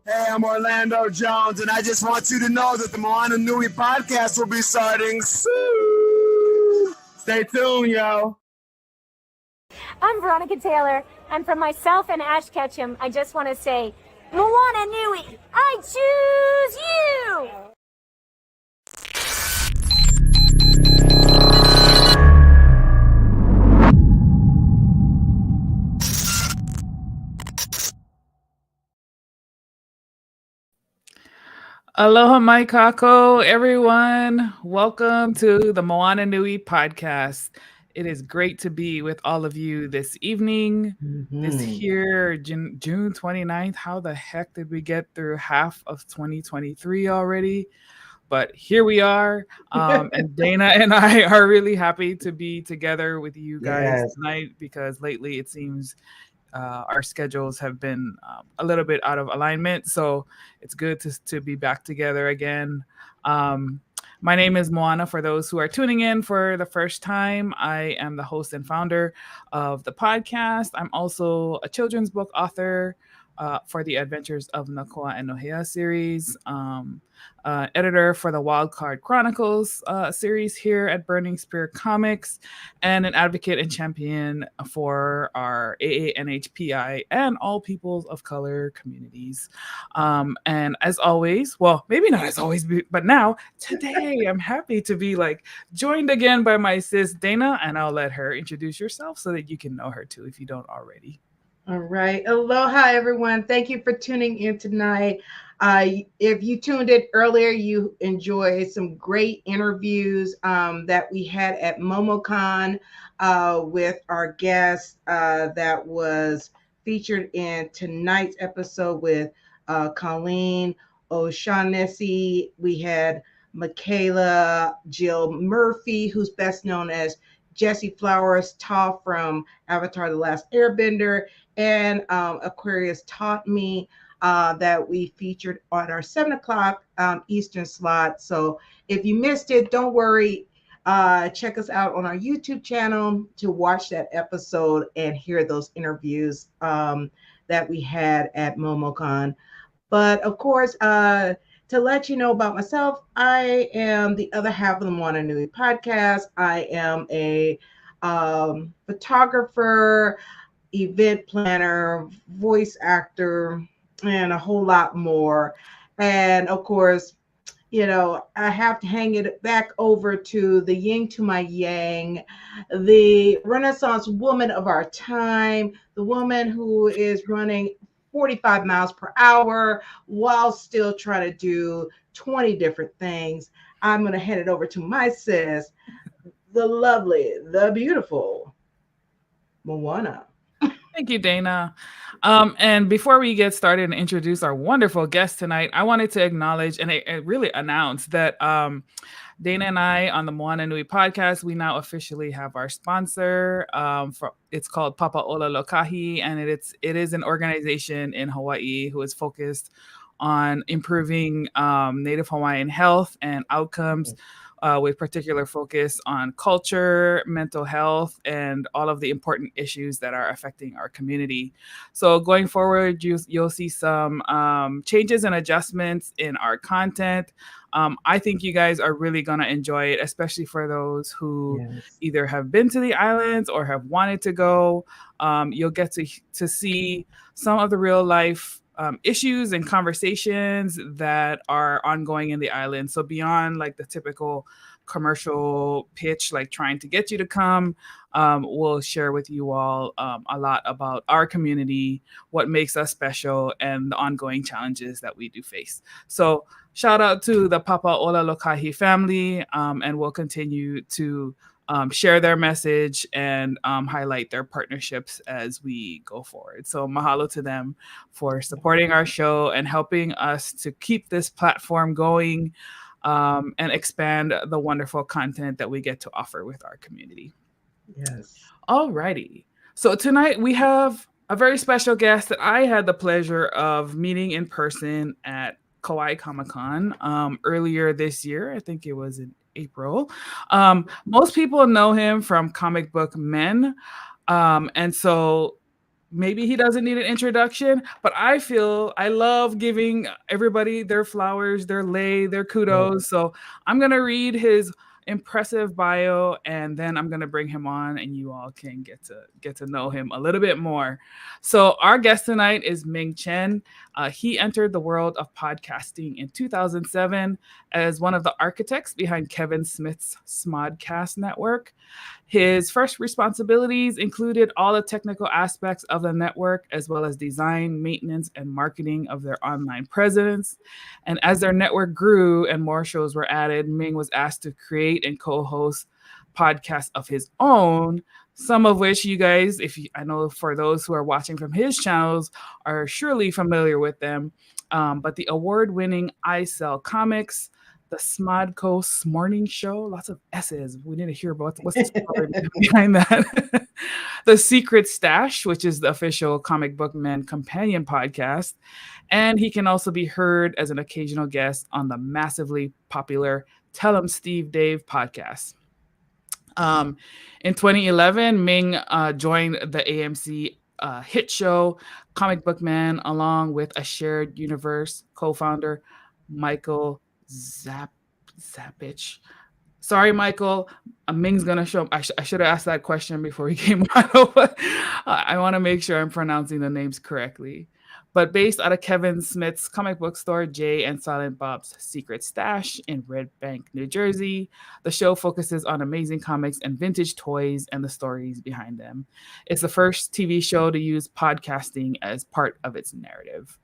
Hey, I'm Orlando Jones, and I just want you to know that the Moana Nui podcast will be starting soon. Stay tuned, yo. I'm Veronica Taylor, and from myself and Ash Ketchum, I just want to say, Moana Nui, I choose you! Aloha mai kako, everyone. Welcome to the Moana Nui podcast. It is great to be with all of you this evening. This here, June 29th. How the heck did we get through half of 2023 already? But here we are. And Dana and I are really happy to be together with you guys tonight because lately it seems our schedules have been a little bit out of alignment, so it's good to be back together again. My name is Moana. For those who are tuning in for the first time, I am the host and founder of the podcast. I'm also a children's book author for the Adventures of Nakoa and Nohea series, editor for the Wildcard Chronicles series here at Burning Spear Comics, and an advocate and champion for our AANHPI and all peoples of color communities. And as always, well, maybe not as always, but now, today, I'm happy to be joined again by my sis Dana, and I'll let her introduce herself so that you can know her too if you don't already. All right. Aloha, everyone. Thank you for tuning in tonight. If you tuned in earlier, you enjoyed some great interviews that we had at MomoCon with our guest that was featured in tonight's episode with Colleen O'Shaughnessy. We had Michaela Jill Murphy, who's best known as Jesse Flowers, Toph from Avatar: The Last Airbender, and Aquarius Taught Me that we featured on our 7 o'clock Eastern slot. So if you missed it, don't worry. Check us out on our YouTube channel to watch that episode and hear those interviews that we had at MomoCon. But of course, to let you know about myself, I am the other half of the Moana Nui podcast. I am a photographer, event planner, voice actor, and a whole lot more. And of course, I have to hang it back over to the yin to my yang, the Renaissance woman of our time, the woman who is running 45 miles per hour while still trying to do 20 different things. I'm going to hand it over to my sis, the lovely, the beautiful Moana. Thank you, Dana. And before we get started and introduce our wonderful guest tonight, I wanted to acknowledge and really announce that Dana and I on the Moana Nui podcast, we now officially have our sponsor. It's called Papa Ola Lokahi, and it is an organization in Hawaii who is focused on improving Native Hawaiian health and outcomes. With particular focus on culture, mental health, and all of the important issues that are affecting our community. So going forward, you'll see some changes and adjustments in our content. I think you guys are really going to enjoy it, especially for those who either have been to the islands or have wanted to go. You'll get to see some of the real life issues and conversations that are ongoing in the island. So beyond the typical commercial pitch, trying to get you to come, we'll share with you all a lot about our community, what makes us special, and the ongoing challenges that we do face. So shout out to the Papa Ola Lokahi family, and we'll continue to share their message and highlight their partnerships as we go forward. So mahalo to them for supporting our show and helping us to keep this platform going and expand the wonderful content that we get to offer with our community. Yes. All righty. So tonight we have a very special guest that I had the pleasure of meeting in person at Kauai Comic-Con earlier this year. I think it was in April. Most people know him from Comic Book Men. And so maybe he doesn't need an introduction, but I feel I love giving everybody their flowers, their lei, their Right. kudos. So I'm gonna read his impressive bio, and then I'm gonna bring him on, and you all can get to know him a little bit more. So our guest tonight is Ming Chen. He entered the world of podcasting in 2007 as one of the architects behind Kevin Smith's Smodcast network. His first responsibilities included all the technical aspects of the network, as well as design, maintenance, and marketing of their online presence. And as their network grew and more shows were added, Ming was asked to create and co host podcasts of his own, some of which you guys, I know for those who are watching from his channels, are surely familiar with them. But the award winning I Sell Comics, the Smodco's Morning Show, lots of S's. We need to hear about what's the story behind that. The Secret Stash, which is the official Comic Book Men companion podcast. And he can also be heard as an occasional guest on the massively popular Tell 'em Steve Dave podcast. In 2011, Ming joined the AMC hit show Comic Book Man, along with a shared universe co-founder, Michael Zapcic. Sorry, Michael. Ming's gonna show. I should have asked that question before he came on. I want to make sure I'm pronouncing the names correctly. But based out of Kevin Smith's comic book store, Jay and Silent Bob's Secret Stash in Red Bank, New Jersey, the show focuses on amazing comics and vintage toys and the stories behind them. It's the first TV show to use podcasting as part of its narrative.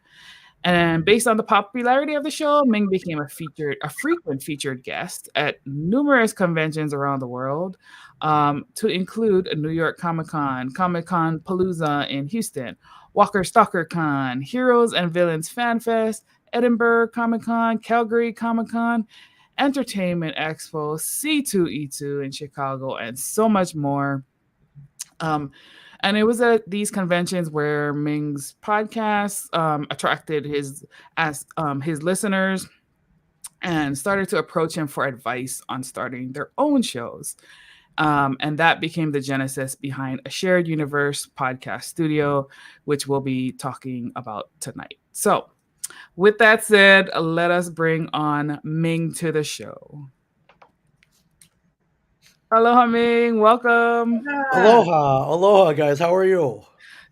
And based on the popularity of the show, Ming became a frequent featured guest at numerous conventions around the world, to include New York Comic-Con, Comic-Con Palooza in Houston, Walker Stalker Con, Heroes and Villains Fan Fest, Edinburgh Comic-Con, Calgary Comic-Con, Entertainment Expo, C2E2 in Chicago, and so much more. And it was at these conventions where Ming's podcast attracted his listeners and started to approach him for advice on starting their own shows. And that became the genesis behind a shared universe podcast studio, which we'll be talking about tonight. So with that said, let us bring on Ming to the show. Aloha, Ming. Welcome. Aloha, guys. How are you?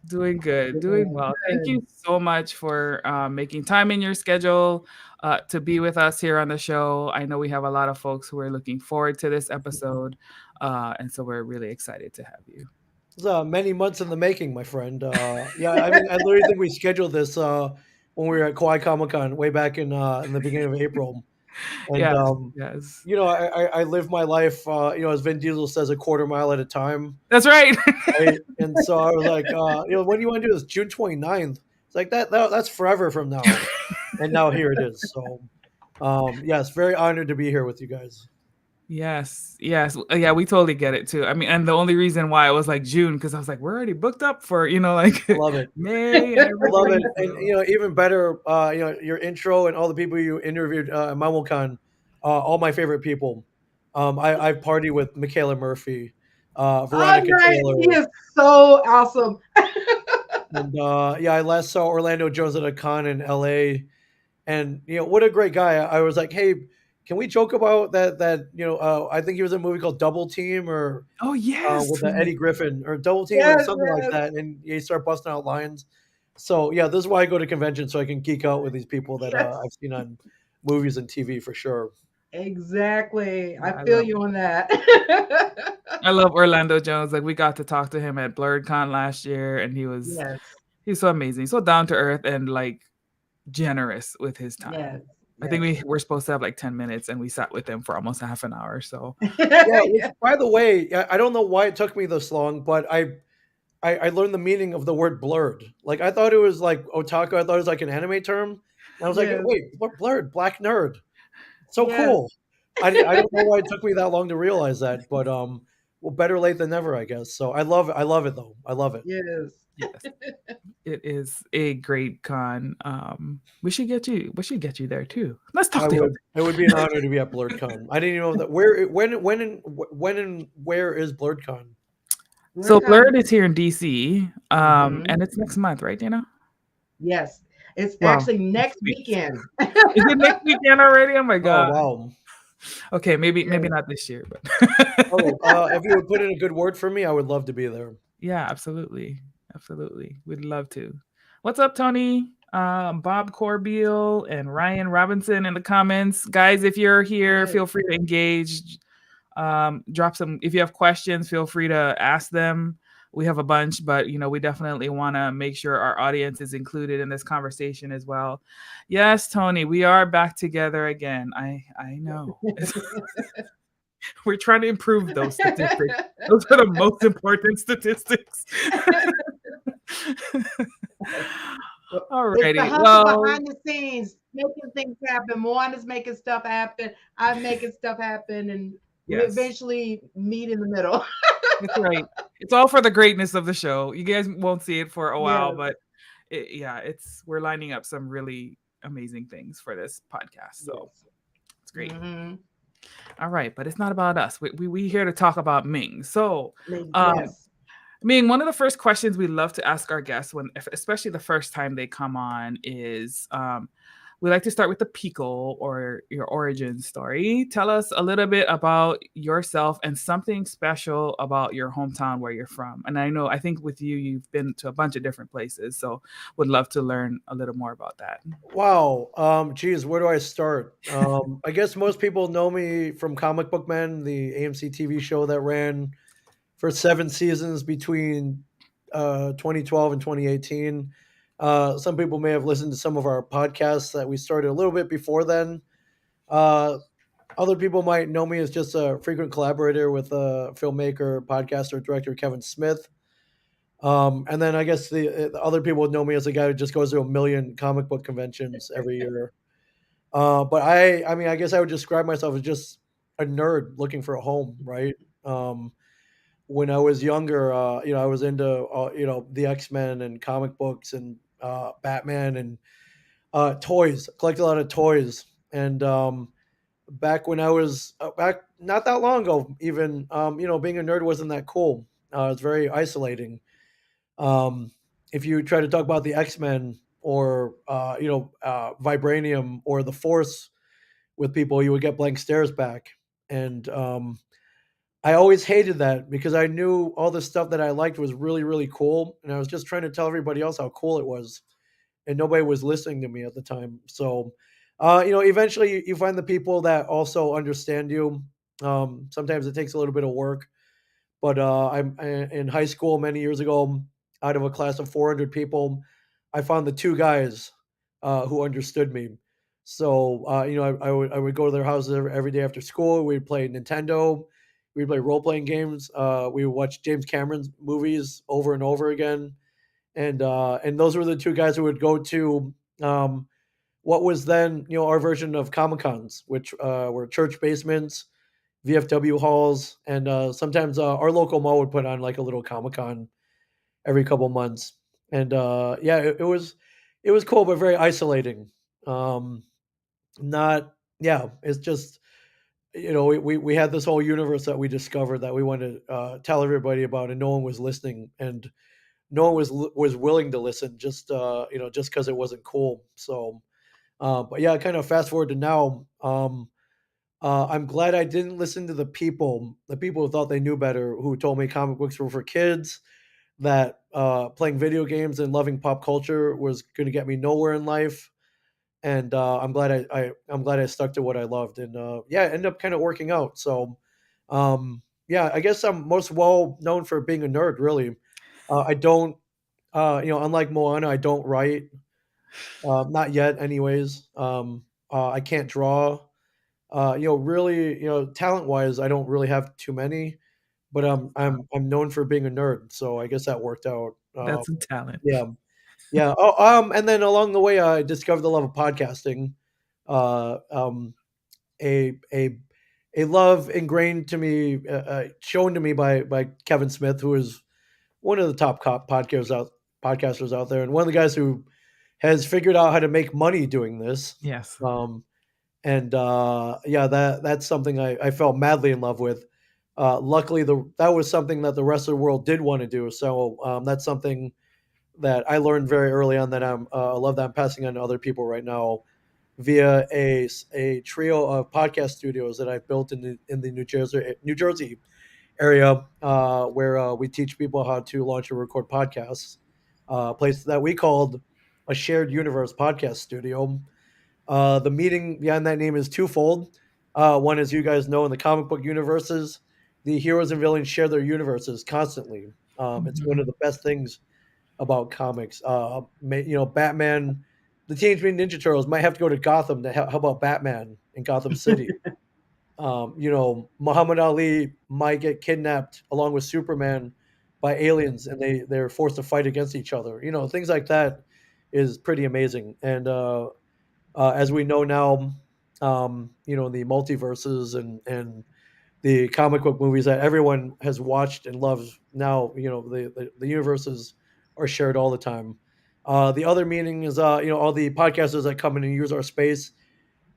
Doing good, doing well. Thank you so much for making time in your schedule to be with us here on the show. I know we have a lot of folks who are looking forward to this episode, and so we're really excited to have you. It was many months in the making, my friend. Yeah, I mean, I literally think we scheduled this when we were at Kauai Comic-Con way back in the beginning of April. And yes. You know, I live my life, you know, as Vin Diesel says, a quarter mile at a time. That's right. Right? And so I was like, you know, when do you want to do this? June 29th. It's like that's forever from now. And now here it is. So yes, very honored to be here with you guys. Yes. Yeah, we totally get it too. I mean, and the only reason why it was like June, because I was like, we're already booked up for, you know, like Love it. May. And love it. And you know, even better, you know, your intro and all the people you interviewed at MamoCon, all my favorite people. I party with Michaela Murphy, Veronica Taylor. He is so awesome. And yeah, I last saw Orlando Jones at a con in LA, and you know, what a great guy. I was like, hey, can we joke about that? You know, I think he was in a movie called Double Team, or with Eddie Griffin, or Double Team, or something like that. And you start busting out lines. So yeah, this is why I go to conventions, so I can geek out with these people that I've seen on movies and TV for sure. Exactly. I feel you on that. I love Orlando Jones. Like, we got to talk to him at BlurredCon last year, and he's so amazing, so down to earth, and like generous with his time. Yes. I think we were supposed to have like 10 minutes, and we sat with him for almost half an hour. So yeah, by the way, I don't know why it took me this long, but I learned the meaning of the word blurred. Like, I thought it was like otaku. I thought it was like an anime term. And I was like, wait, what blurred? Black nerd. So cool. I don't know why it took me that long to realize that, but well, better late than never, I guess. So I love it though. I love it. Yes. It is a great con. We should get you there too. Let's talk to you. It would be an honor to be at BlurredCon. I didn't even know that. When and where is BlurredCon? We're So coming. Blurred is here in DC, Hmm. and it's next month, right, Dana? Yes, it's Well, actually next next week. weekend. Is it next weekend already? Oh my Oh, god. wow. Okay, maybe Yes. not this year, but Oh, if you would put in a good word for me, I would love to be there. yeah, absolutely, absolutely. We'd love to. What's up, Tony? Bob Corbeil and Ryan Robinson in the comments, guys. If you're here, Yes. feel free to engage. Drop some. If you have questions, feel free to ask them. We have a bunch, but we definitely want to make sure our audience is included in this conversation as well. Yes, Tony, we are back together again. I know. We're trying to improve those statistics. Those are the most important statistics. It's the Alrighty. hustle Well, behind the scenes, making things happen. Moana's making stuff happen. I'm making stuff happen, and we yes, eventually meet in the middle. that's right. It's all for the greatness of the show. You guys won't see it for a while, Yes. but we're lining up some really amazing things for this podcast. So Yes. it's great. Hmm. All right, but it's not about us. We here to talk about Ming. So, um, Yes. Ming, one of the first questions we love to ask our guests especially the first time they come on, is we like to start with the Pico, or your origin story. Tell us a little bit about yourself and something special about your hometown where you're from. And I think with you, you've been to a bunch of different places, so would love to learn a little more about that. Wow. Geez, where do I start? I guess most people know me from Comic Book Men, the AMC TV show that ran for 7 seasons between 2012 and 2018. Some people may have listened to some of our podcasts that we started a little bit before then. Uh, Other people might know me as just a frequent collaborator with filmmaker, podcaster, director Kevin Smith. And then I guess the other people would know me as a guy who just goes to a million comic book conventions every year. But I mean, I guess I would describe myself as just a nerd looking for a home, right? Um, when I was younger, I was into the X-Men and comic books and Batman and toys. Collect a lot of toys, and back when I was back not that long ago, even being a nerd wasn't that cool. It's very isolating. Um, if you try to talk about the X-Men or Vibranium or the Force with people, you would get blank stares back, and I always hated that because I knew all the stuff that I liked was really, really cool, and I was just trying to tell everybody else how cool it was, and nobody was listening to me at the time. So, eventually you find the people that also understand you. Sometimes it takes a little bit of work, but in high school many years ago, out of a class of 400 people, I found the two guys who understood me. So I would go to their houses every day after school. We'd play Nintendo. We'd play role playing games. We would watch James Cameron's movies over and over again. And those were the two guys who would go to what was then our version of Comic Cons, which were church basements, VFW halls, and sometimes our local mall would put on like a little Comic Con every couple months. And it was cool, but very isolating. Um, not yeah, it's just we had this whole universe that we discovered that we wanted to tell everybody about, and no one was listening, and no one was willing to listen, just because it wasn't cool. So, but yeah, kind of fast forward to now. I'm glad I didn't listen to the people who thought they knew better, who told me comic books were for kids, that playing video games and loving pop culture was going to get me nowhere in life. And I'm glad I stuck to what I loved, and it ended up kind of working out. So, I guess I'm most well known for being a nerd. Really, I don't, unlike Moana, I don't write, not yet, anyways. I can't draw. Really, talent wise, I don't really have too many, but I'm known for being a nerd, so I guess that worked out. That's some talent. Yeah, yeah. Oh, and then along the way, I discovered the love of podcasting. Um, a love ingrained to me, shown to me by Kevin Smith, who is one of the top podcasters out there, and one of the guys who has figured out how to make money doing this. Yes. And that's something I fell madly in love with. luckily, that was something that the rest of the world did want to do. So that's something that I learned very early on that I love that I'm passing on to other people right now via a trio of podcast studios that I've built in the New Jersey area, where we teach people how to launch and record podcasts. A place that we called a shared universe podcast studio. The meaning behind that name is twofold. One, as you guys know, in the comic book universes, the heroes and villains share their universes constantly. It's one of the best things about comics. Batman, the Teenage Mutant Ninja Turtles might have to go to Gotham to help out Batman in Gotham City. Muhammad Ali might get kidnapped along with Superman by aliens, and they're forced to fight against each other. Things like that is pretty amazing. And as we know now, the multiverses and the comic book movies that everyone has watched and loves now, the universes are shared all the time. The other meaning is, all the podcasters that come in and use our space,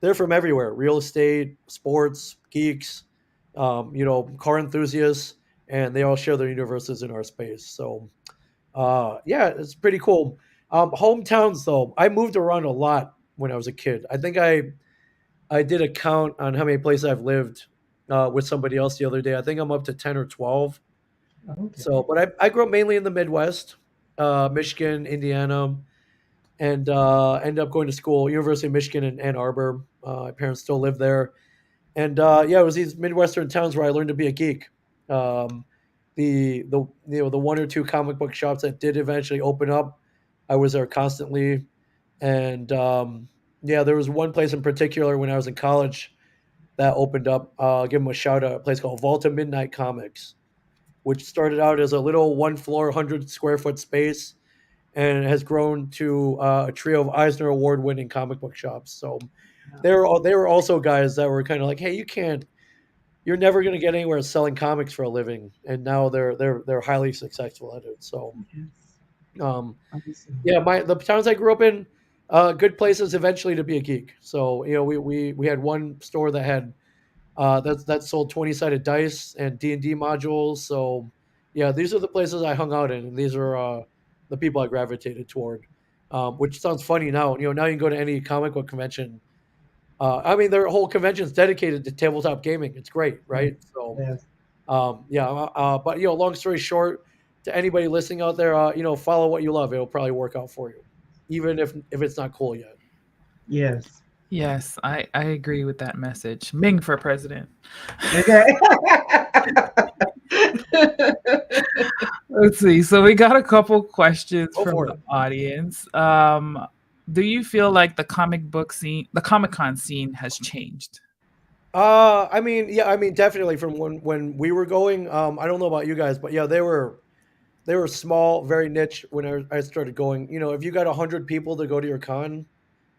they're from everywhere: real estate, sports, geeks, car enthusiasts, and they all share their universes in our space. So, yeah, it's pretty cool. Hometowns, though, I moved around a lot when I was a kid. I think I did a count on how many places I've lived with somebody else the other day. I think I'm up to 10 or 12. Okay. So, but I grew up mainly in the Midwest, Michigan, Indiana, and ended up going to school, University of Michigan in Ann Arbor. My parents still live there. And yeah, it was these Midwestern towns where I learned to be a geek. Um, the one or two comic book shops that did eventually open up, I was there constantly. And yeah, there was one place in particular when I was in college that opened up. I'll give them a shout out. A place called Volta Midnight Comics, which started out as a little one floor, 100 square foot space, and has grown to a trio of Eisner Award winning comic book shops. So they were also guys that were kind of like, hey, you're never going to get anywhere selling comics for a living, and now they're highly successful at it. So um, yeah, the towns I grew up in, good places eventually to be a geek. So we had one store that had that sold 20-sided dice and D&D modules. So yeah, these are the places I hung out in, and these are the people I gravitated toward. Which sounds funny now. Now you can go to any comic book convention. I mean, their whole convention is dedicated to tabletop gaming. It's great, right? So Yes. yeah. But long story short, to anybody listening out there, follow what you love. It'll probably work out for you, even if it's not cool yet. Yes. Yes, I agree with that message. Ming for president. Okay. Let's see. So we got a couple questions Go from for the it. audience. Do you feel like the comic book scene, the Comic Con scene has changed? I mean, yeah, I mean, definitely from when we were going. I don't know about you guys, but yeah, they were small, very niche when I started going. If you got 100 people to go to your con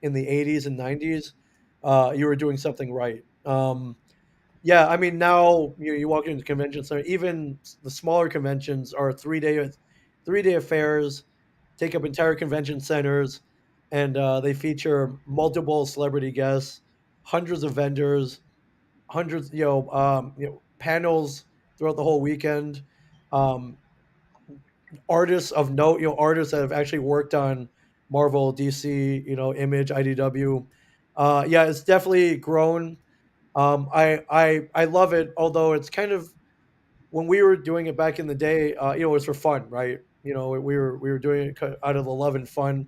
in the 80s and 90s, you were doing something right. Yeah, I mean, now you walk into the convention center. Even the smaller conventions are 3-day affairs, take up entire convention centers, and they feature multiple celebrity guests, hundreds of vendors, hundreds, panels throughout the whole weekend. Um, Artists of note, artists that have actually worked on Marvel, DC, Image, IDW. Yeah, it's definitely grown. I love it, although it's kind of, when we were doing it back in the day, it was for fun, right? We were doing it out of the love and fun.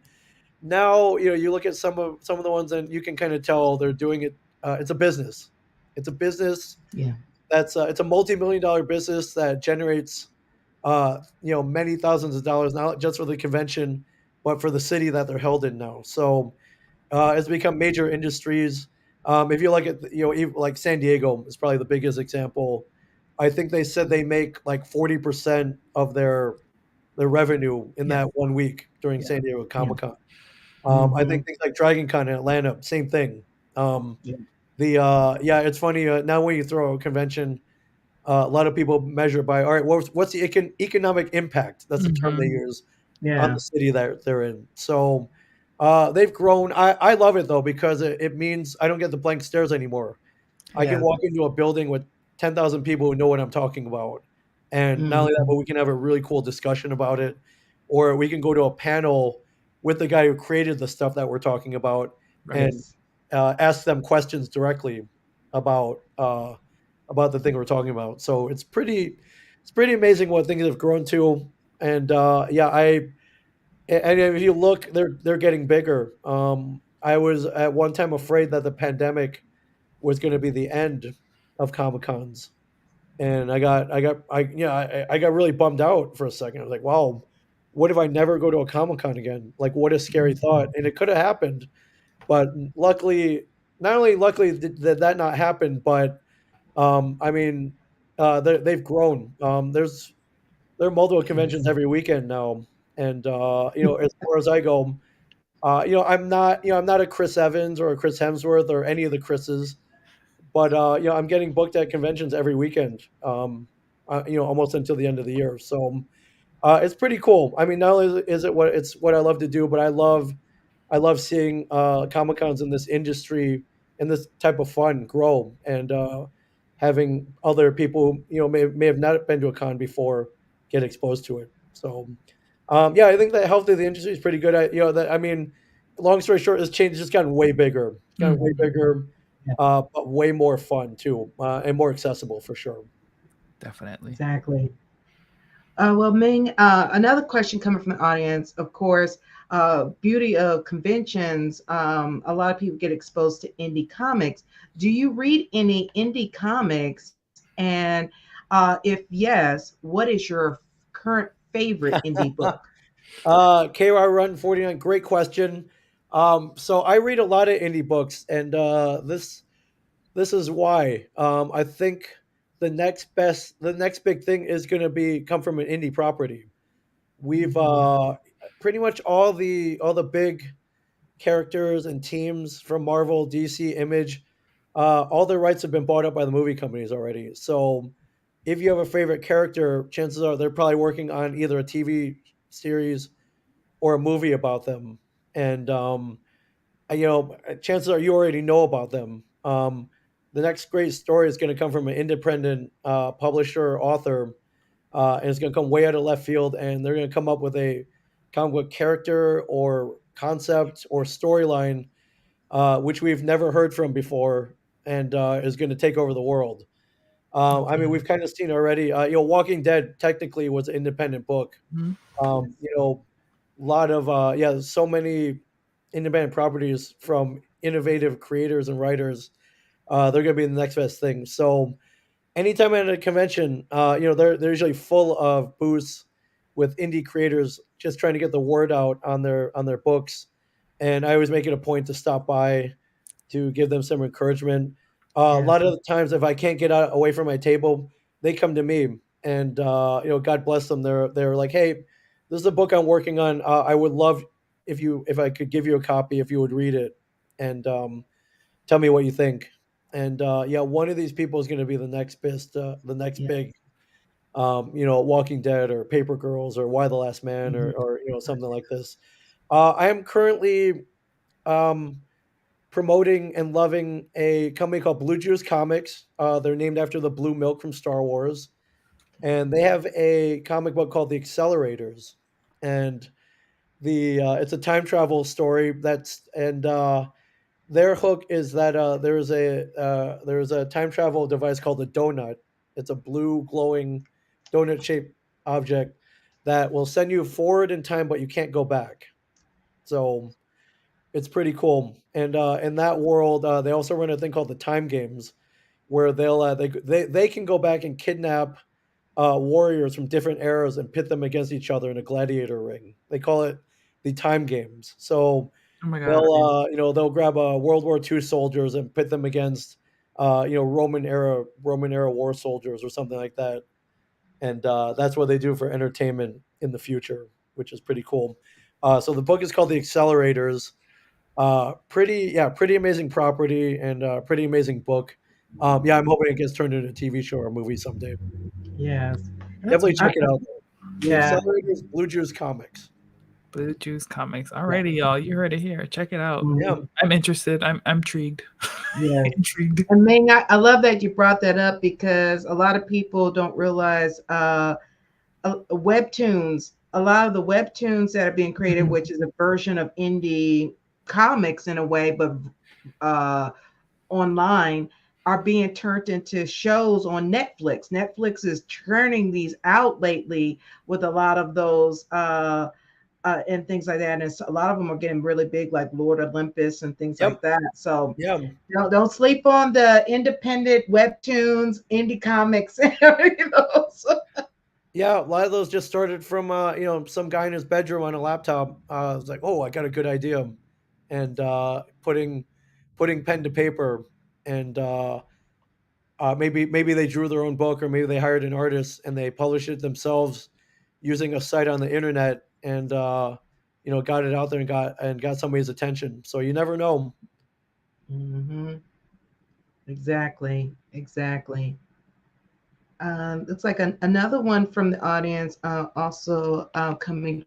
Now, you look at some of the ones, and you can kind of tell they're doing it. It's a business. It's a business Yeah. it's a multi-million-dollar business that generates many thousands of dollars, not just for the convention, but for the city that they're held in now. So it's become major industries. If you look at like San Diego is probably the biggest example. I think they said they make like 40% of their revenue in Yes. that one week during Yeah. San Diego Yeah. Comic Con. I Mhm. think things like Dragon Con in Atlanta, same thing. Um, Yeah. yeah, it's funny now when you throw a convention, a lot of people measure by, all right, what's the economic impact? That's the term they Mhm. use on Yeah. the city that they're in. So they've grown. I love it though, because it means I don't get the blank stares anymore. I can Yes. walk into a building with 10,000 people who know what I'm talking about. And not only that, Mhm. but we can have a really cool discussion about it, or we can go to a panel with the guy who created the stuff that we're talking about Right. and Yes. ask them questions directly about about the thing we're talking about. So it's pretty amazing what things have grown to. And yeah, and if you look, they're getting bigger. I was at one time afraid that the pandemic was going to be the end of Comic Cons, and I got really bummed out for a second. I was like, wow, what if I never go to a Comic Con again? Like, what a scary thought. And it could have happened, but luckily, not only luckily did that not happen, but I mean, they've grown. There are multiple conventions Yes. every weekend now, and as far as I go, I'm not a Chris Evans or a Chris Hemsworth or any of the Chris's, but I'm getting booked at conventions every weekend. Almost until the end of the year. So it's pretty cool. I mean, not only is it what I love to do, but I love seeing Comic Cons in this industry and this type of fun grow, and having other people who may have not been to a con before get exposed to it. So yeah, I think the health of the industry is pretty good. I mean, long story short, it's changed. It's just gotten way bigger. It's gotten way Mhm. bigger, Yeah, but way more fun too, and more accessible for sure. Definitely. exactly. Well, Ming, another question coming from the audience, of course, beauty of conventions. A lot of people get exposed to indie comics. Do you read any indie comics? And if yes, what is your current favorite indie book? KY Run 49, great question. So I read a lot of indie books, and this is why. I think the next big thing is going to be come from an indie property. We've Mhm. pretty much all the big characters and teams from Marvel, DC, Image, all their rights have been bought up by the movie companies already. So if you have a favorite character, chances are they're probably working on either a TV series or a movie about them. And chances are you already know about them. The next great story is going to come from an independent publisher or author, and it's going to come way out of left field, and they're going to come up with a comic book character or concept or storyline which we've never heard from before, and is going to take over the world. I mean, Okay. we've kind of seen already. Walking Dead technically was an independent book. Mhm. Yes. A lot of so many independent properties from innovative creators and writers. They're going to be the next best thing. So anytime I'm at a convention, they're usually full of booths with indie creators just trying to get the word out on their books. And I always make it a point to stop by to give them some encouragement. A Yes. lot of the times, if I can't get out away from my table, they come to me, and God bless them. They're like, "Hey, this is a book I'm working on. I would love if I could give you a copy if you would read it, and tell me what you think." And yeah, one of these people is going to be the next Yes. big, Walking Dead or Paper Girls or Y the Last Man Mhm. or something like this. I am currently um, promoting and loving a company called Blue Juice Comics. They're named after the blue milk from Star Wars, and they have a comic book called The Accelerators, and the it's a time travel story their hook is that there's a time travel device called a donut. It's a blue glowing donut shaped object that will send you forward in time, but you can't go back. So it's pretty cool. And in that world, they also run a thing called the Time Games, where they can go back and kidnap warriors from different eras and pit them against each other in a gladiator ring. They call it the Time Games. So Oh my god. they'll grab World War II soldiers and pit them against Roman era war soldiers or something like that. And that's what they do for entertainment in the future, which is pretty cool. So the book is called The Accelerators. Pretty amazing property and pretty amazing book. Yeah, I'm hoping it gets turned into a TV show or a movie someday. Yes. That's Definitely check it I, out. The yeah. Accelerators, Blue Juice Comics. Blue Juice Comics. Alrighty, y'all. You heard it here. Check it out. Yeah. I'm interested. I'm intrigued. Yes. Intrigued. And Ming, I love that you brought that up because a lot of people don't realize webtoons, a lot of the webtoons that are being created, Mhm. which is a version of indie comics in a way, but online, are being turned into shows on Netflix. Netflix is churning these out lately with a lot of those and things like that. And a lot of them are getting really big, like Lord Olympus and things Yep. like that. So Yeah. don't sleep on the independent webtoons, indie comics, you know. So, Yeah, a lot of those just started from some guy in his bedroom on a laptop. Was like, oh, I got a good idea, and putting pen to paper, and maybe they drew their own book, or maybe they hired an artist and they published it themselves using a site on the internet, and got it out there and got somebody's attention. So you never know. mhm, exactly. Looks like another one from the audience also coming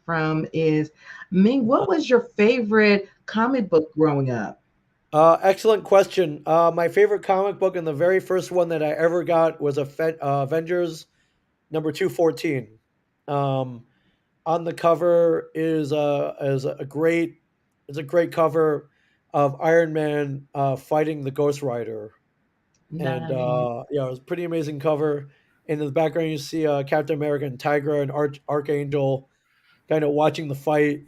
from is Ming. What was your favorite comic book growing up? Excellent question. My favorite comic book and the very first one that I ever got was Avengers number 214. Um, on the cover is a great cover of Iron Man fighting the Ghost Rider, and Nice. yeah, it was a pretty amazing cover. And in the background, you see Captain America and Tigra and Archangel kind of watching the fight.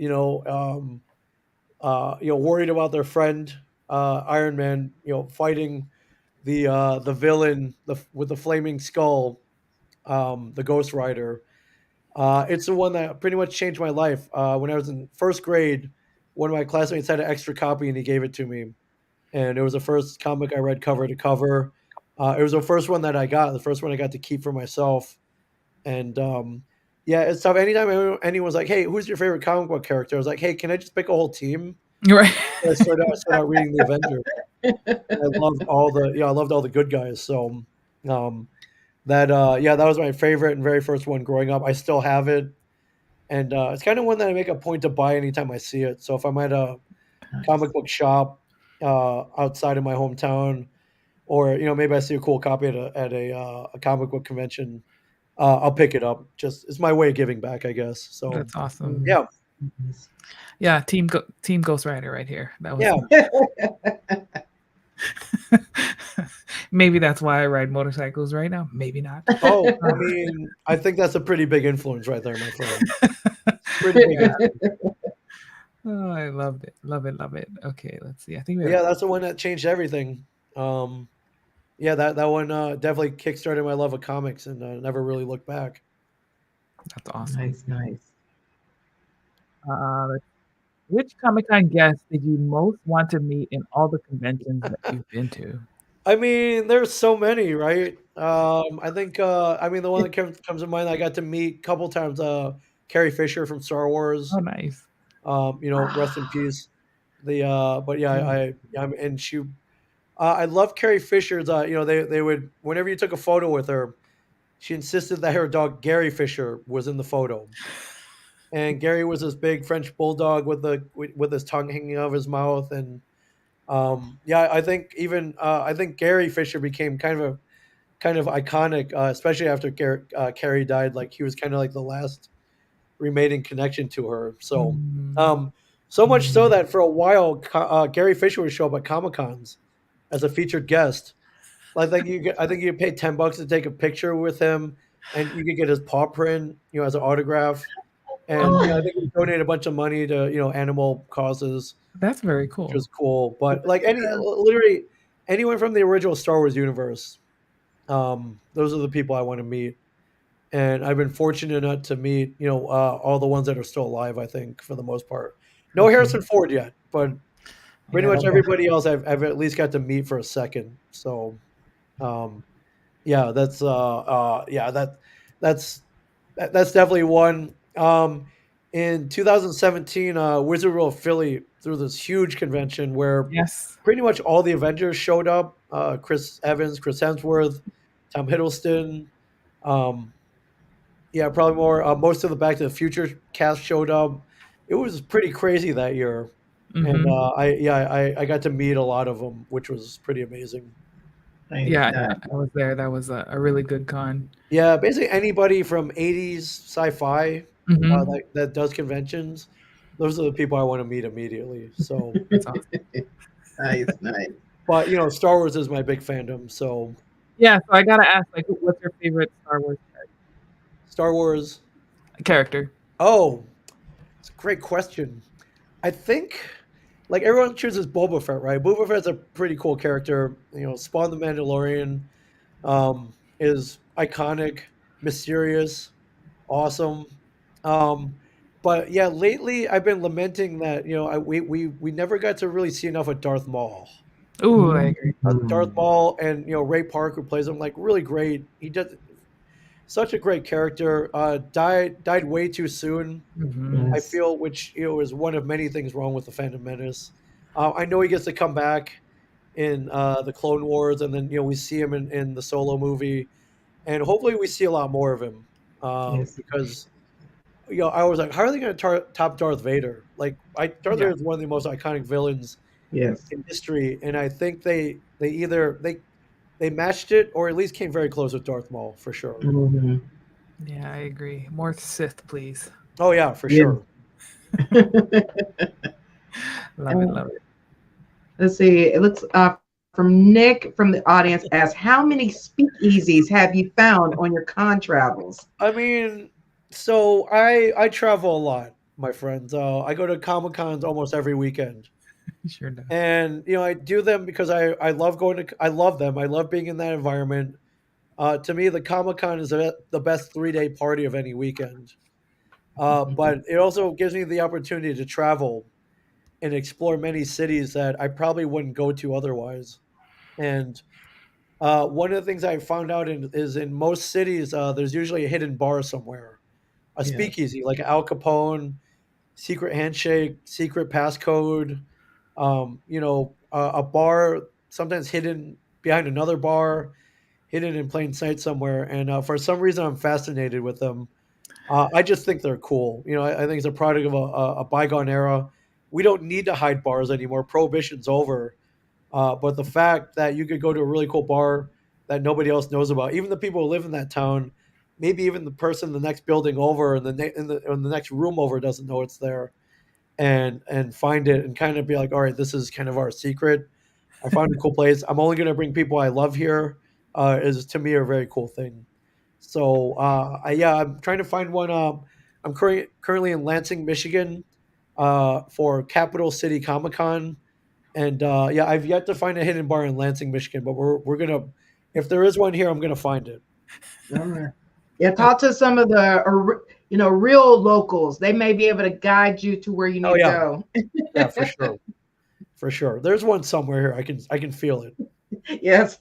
Worried about their friend Iron Man, fighting the villain with the flaming skull, the Ghost Rider. It's the one that pretty much changed my life. When I was in first grade, one of my classmates had an extra copy and he gave it to me. And it was the first comic I read cover to cover. It was the first one that I got, the first one I got to keep for myself. And yeah, it's tough. Anytime anyone's like, hey, who's your favorite comic book character? I was like, hey, can I just pick a whole team? Right. I started out reading the Avengers. I loved all the good guys. So um, that was my favorite and very first one growing up. I still have it, and it's kind of one that I make a point to buy anytime I see it. So if I'm at a comic book shop outside of my hometown, or maybe I see a cool copy at a comic book convention, I'll pick it up. Just it's my way of giving back, I guess. So That's awesome. yeah, Yeah, Team Ghost Rider right here. That was yeah. maybe that's why I ride motorcycles right now. Maybe not. Oh, I mean, I think that's a pretty big influence right there, my friend. Pretty big influence. Oh, I loved it. Love it. Okay, let's see. I think we have Yeah, that's the one that changed everything. Yeah, that one definitely kickstarted my love of comics, and never really looked back. that's awesome. Nice. Which Comic Con guest did you most want to meet in all the conventions that you've been to? I mean, there's so many, right? I think the one that comes to mind, I got to meet a couple times. Carrie Fisher from Star Wars. Oh, nice. Rest in peace. But yeah, and she. I love Carrie Fisher's. They would, whenever you took a photo with her, she insisted that her dog Gary Fisher was in the photo. And Gary was this big French bulldog with his tongue hanging out of his mouth, and yeah, I think Gary Fisher became kind of iconic, especially after Carrie died. Like he was kind of like the last remaining connection to her. So, so much so that for a while, Gary Fisher would show up at Comic Cons as a featured guest. I think you pay $10 to take a picture with him, and you could get his paw print, as an autograph. And I think he donated a bunch of money to animal causes, That's very cool. which was cool. But like literally anyone from the original Star Wars universe, those are the people I want to meet. And I've been fortunate enough to meet all the ones that are still alive. I think for the most part, no Harrison Ford yet, but pretty much everybody else I've at least got to meet for a second. So yeah, that's that's definitely one. In 2017, Wizard World Philly threw this huge convention where Yes. pretty much all the Avengers showed up. Chris Evans, Chris Hemsworth, Tom Hiddleston. Yeah, probably more. Most of the Back to the Future cast showed up. It was pretty crazy that year, and Hmm. I got to meet a lot of them, which was pretty amazing. Nice, Yeah, nice. I was there. That was a really good con. Yeah, basically anybody from '80s sci-fi Hmm. that does conventions, those are the people I want to meet immediately. So, That's awesome. Nice, nice. but Star Wars is my big fandom. So, Yeah, so I gotta ask, like, what's your favorite Star Wars Star Wars. character? Oh, it's a great question. I think like everyone chooses Boba Fett, right? Boba Fett's a pretty cool character. Spawn the Mandalorian is iconic, mysterious, awesome. Um, but yeah, lately I've been lamenting that we never got to really see enough of Darth Maul. Ooh, I agree. Darth Mhm. Maul and Ray Park, who plays him, like really great. He does such a great character. Died way too soon. Hmm. I Yes. feel, which is one of many things wrong with the Phantom Menace. I know he gets to come back in the Clone Wars, and then we see him in the Solo movie, and hopefully we see a lot more of him. Yes. Because I was like, how are they going to top Darth Vader? Like, Darth Yeah. Vader is one of the most iconic villains Yes. in history, and I think they either they matched it or at least came very close with Darth Maul for sure. Mhm. Yeah, I agree. More Sith, please. Oh yeah, for Yes. sure. Love it, love it. Let's see. It looks from Nick from the audience asks, how many speakeasies have you found on your con travels? I mean, so I travel a lot, my friends. I go to Comic Cons almost every weekend, Sure does. and I do them because I love going to. I love them. I love being in that environment. To me, the Comic Con is the best 3-day party of any weekend. But it also gives me the opportunity to travel and explore many cities that I probably wouldn't go to otherwise. And one of the things I found out is in most cities, there's usually a hidden bar somewhere, a Yes. speakeasy like Al Capone, secret handshake, secret passcode, a bar sometimes hidden behind another bar, hidden in plain sight somewhere. And for some reason, I'm fascinated with them. I just think they're cool. I think it's a product of a bygone era. We don't need to hide bars anymore. Prohibition's over. But the fact that you could go to a really cool bar that nobody else knows about, even the people who live in that town, maybe even the person in the next building over and in the next room over doesn't know it's there, and find it and kind of be like, all right, this is kind of our secret. I found a cool place. I'm only going to bring people I love here. Is to me a very cool thing. So I'm trying to find one. I'm currently in Lansing, Michigan, for Capital City Comic Con, and I've yet to find a hidden bar in Lansing, Michigan. But we're gonna, if there is one here, I'm gonna find it. All right. Yeah, talk to some of the real locals. They may be able to guide you to where you Oh need to yeah, go. yeah, for sure, for sure. There's one somewhere here. I can feel it. Yes.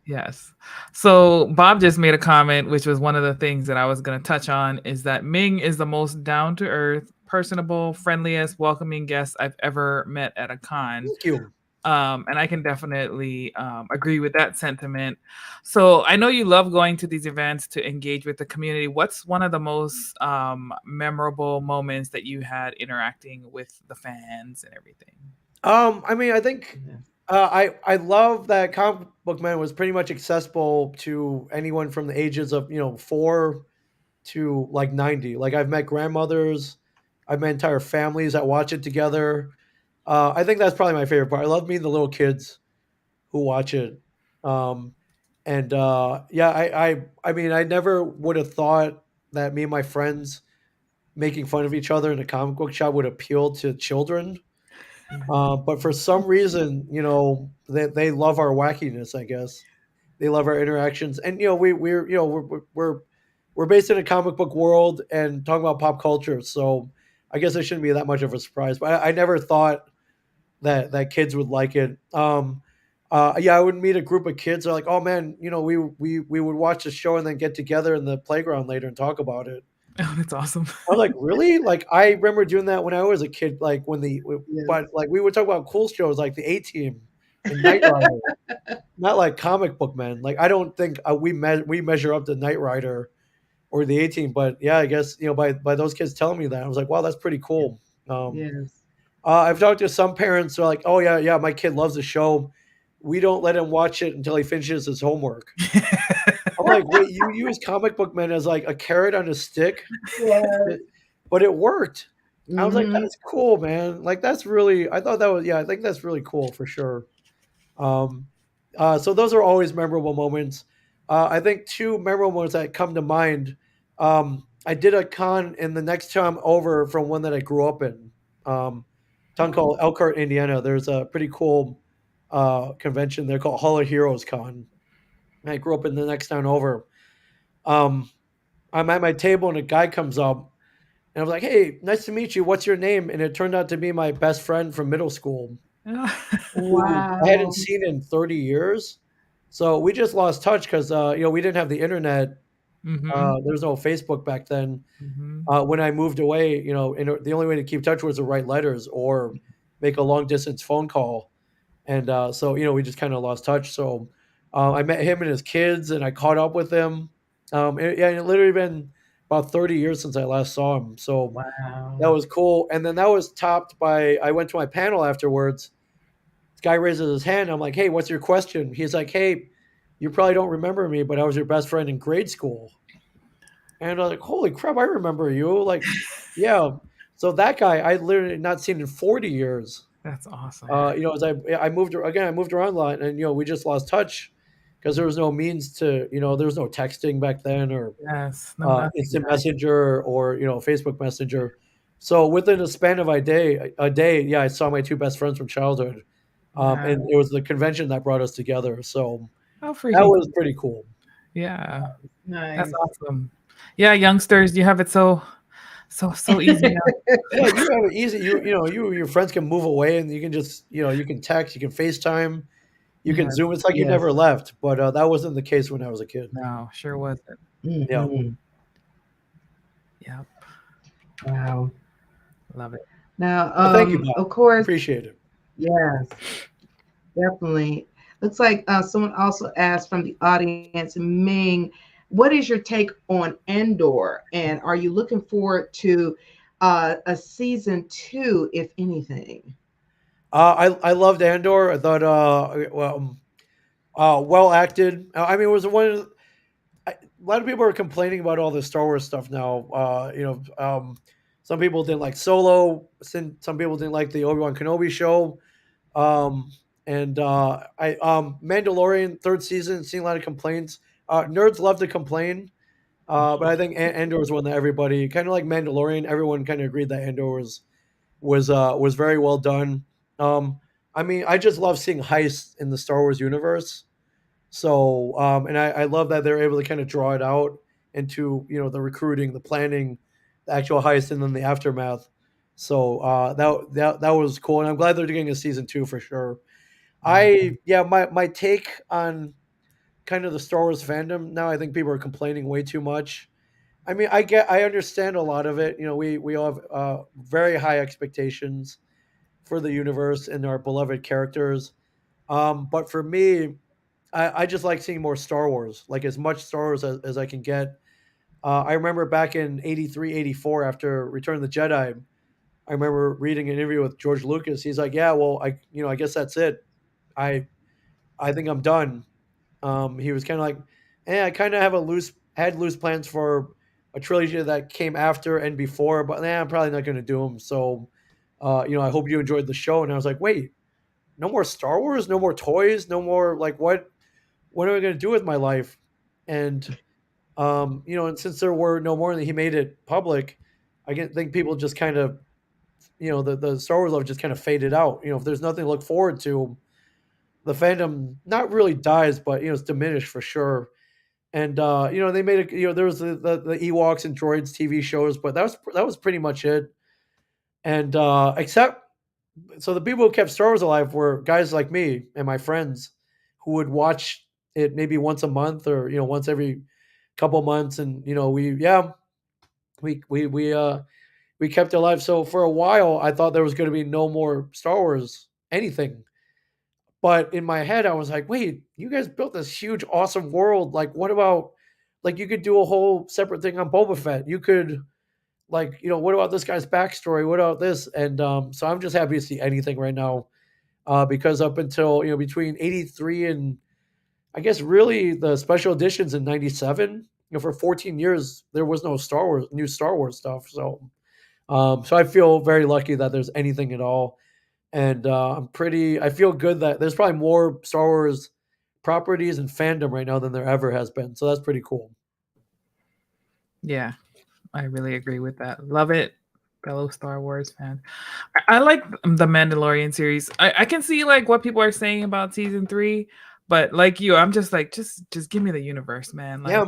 Yes. So Bob just made a comment, which was one of the things that I was going to touch on, is that Ming is the most down to earth, personable, friendliest, welcoming guest I've ever met at a con. Thank you. And I can definitely agree with that sentiment. So I know you love going to these events to engage with the community. What's one of the most memorable moments that you had interacting with the fans and everything? I mean, I think I love that Comic Book Man was pretty much accessible to anyone from the ages of 4 to like 90. Like I've met grandmothers, I've met entire families that watch it together. I think that's probably my favorite part. I love meeting the little kids who watch it. Um, and I mean, I never would have thought that me and my friends making fun of each other in a comic book shop would appeal to children. But for some reason, they love our wackiness. I guess they love our interactions, and we're based in a comic book world and talking about pop culture. So I guess it shouldn't be that much of a surprise. But I never thought that kids would like it. I would meet a group of kids. They're like, "Oh man, we would watch the show and then get together in the playground later and talk about it." Oh, that's awesome. I was like, "Really?" Like I remember doing that when I was a kid. Like when Yes. but like we would talk about cool shows like the A Team and Knight Rider. Not like comic book men. Like I don't think we measure up to Knight Rider or the 18, but yeah, I guess by those kids telling me that, I was like, wow, that's pretty cool. Yes. I've talked to some parents who are like, oh yeah, my kid loves the show. We don't let him watch it until he finishes his homework. I'm like, wait, you use comic book men as like a carrot on a stick, Yes. but it worked. I was like, Mhm. that's cool, man. Like that's really, I thought that was, yeah, I think that's really cool for sure. Um, so those are always memorable moments. I think two memorable moments that come to mind. I did a con in the next time over from one that I grew up in. Town called Elkhart, Indiana. There's a pretty cool convention there called Hall of Heroes Con. I grew up in the next town over. Um, I'm at my table and a guy comes up and I was like, "Hey, nice to meet you. What's your name?" And it turned out to be my best friend from middle school, who I hadn't Wow. seen in 30 years. So we just lost touch because we didn't have the internet. Mm-hmm. There was no Facebook back then. Mm-hmm. When I moved away, the only way to keep touch was to write letters or make a long distance phone call. And so we just kind of lost touch. So I met him and his kids, and I caught up with him. It literally been about 30 years since I last saw him. So that Wow. was cool. And then that was topped by I went to my panel afterwards. This guy raises his hand. I'm like, "Hey, what's your question?" He's like, "Hey, you probably don't remember me, but I was your best friend in grade school." And I was like, "Holy crap, I remember you!" Like, yeah. So that guy, I literally not seen in 40 years. That's awesome. As I moved again, I moved around a lot, and we just lost touch because there was no means to, there was no texting back then or Yes. No, nothing. instant messenger or Facebook Messenger. So within a span of a day, yeah, I saw my two best friends from childhood, Wow. and it was the convention that brought us together. So How that freaking was cool. pretty cool. Yeah. That's Nice. awesome. Yeah, youngsters, you have it so easy now. Yeah, you have it easy. Your friends can move away, and you can just you can text, you can FaceTime, you can Yes. Zoom. It's like you Yes. never left, but that wasn't the case when I was a kid. No, sure wasn't. Yeah. Mhm. Yep. Wow. Love it. Now, Well, thank you, Bob. of course, Appreciate it. yes, definitely. Looks like someone also asked from the audience, Ming, what is your take on Endor? And are you looking forward to a season two, if anything? I loved Andor. I thought well acted. I mean, it was one. A lot of people are complaining about all the Star Wars stuff now. Some people didn't like Solo. Some people didn't like the Obi-Wan Kenobi show. And I Mandalorian third season, seeing a lot of complaints. Nerds love to complain, but I think Andor was one that everybody kind of like Mandalorian. Everyone kind of agreed that Andor was very well done. Um, I mean, I just love seeing heists in the Star Wars universe. So, and I love that they're able to kind of draw it out into the recruiting, the planning, the actual heist, and then the aftermath. So that was cool, and I'm glad they're doing a season two for sure. My take on kind of the Star Wars fandom now. I think people are complaining way too much. I mean, I understand a lot of it. We all have very high expectations for the universe and our beloved characters. But for me, I just like seeing more Star Wars, like as much Star Wars as I can get. I remember back in 83, 84, after Return of the Jedi, I remember reading an interview with George Lucas. He's like, "Yeah, well, I guess that's it. I, I think I'm done." He was kind of like, I kind of have had loose plans for a trilogy that came after and before, but I'm probably not going to do them. So, I hope you enjoyed the show." And I was like, "Wait, no more Star Wars, no more toys, no more like what? What am I going to do with my life?" And and since there were no more, and he made it public, I think people just kind of, the Star Wars love just kind of faded out. If there's nothing to look forward to, the fandom not really dies, but it's diminished for sure. And they made it. There was the Ewoks and Droids TV shows, but that was pretty much it. And except so the people who kept Star Wars alive were guys like me and my friends who would watch it maybe once a month or once every couple months, and we kept it alive. So for a while, I thought there was going to be no more Star Wars anything. But in my head, I was like, wait, you guys built this huge, awesome world. Like, what about, like, you could do a whole separate thing on Boba Fett. You could, like, what about this guy's backstory? What about this? And so I'm just happy to see anything right now, because up until, between 83 and I guess really the special editions in 97, for 14 years, there was no new Star Wars stuff. So I feel very lucky that there's anything at all. And I feel good that there's probably more Star Wars properties and fandom right now than there ever has been. So that's pretty cool. Yeah, I really agree with that. Love it, fellow Star Wars fan. I like the Mandalorian series. I can see like what people are saying about season 3, but like you, I'm just like, just give me the universe, man. Like Yeah.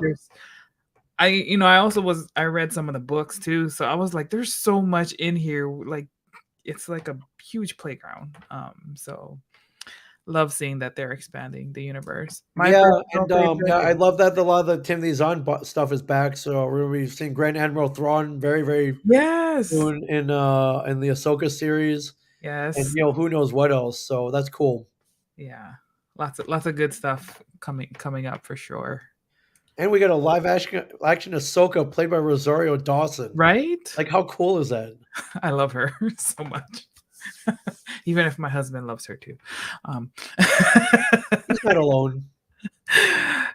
I read some of the books too, so I was like, there's so much in here. Like, it's like a huge playground. So love seeing that they're expanding the universe. My Yeah, personal and favorite I is- love that a lot of the Timothy Zahn stuff is back. So we've seen Grand Admiral Thrawn very, very yes, soon in the Ahsoka series, and yes, who knows what else. So that's cool. yeah. Lots of good stuff coming up for sure. And we got a live action Ahsoka played by Rosario Dawson. Right? Like, how cool is that? I love her so much. Even if my husband loves her too. He's not alone.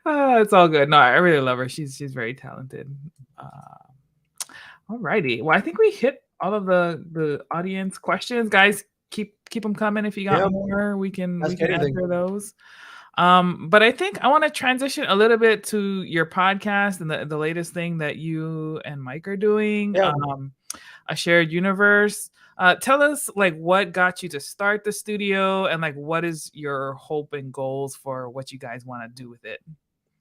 It's all good. No, I really love her. She's very talented. All righty. Well, I think we hit all of the audience questions. Guys, keep them coming. If you got more, we can answer those. But I think I want to transition a little bit to your podcast and the latest thing that you and Mike are doing. Yeah. A shared universe. Tell us like what got you to start the studio and like what is your hope and goals for what you guys want to do with it?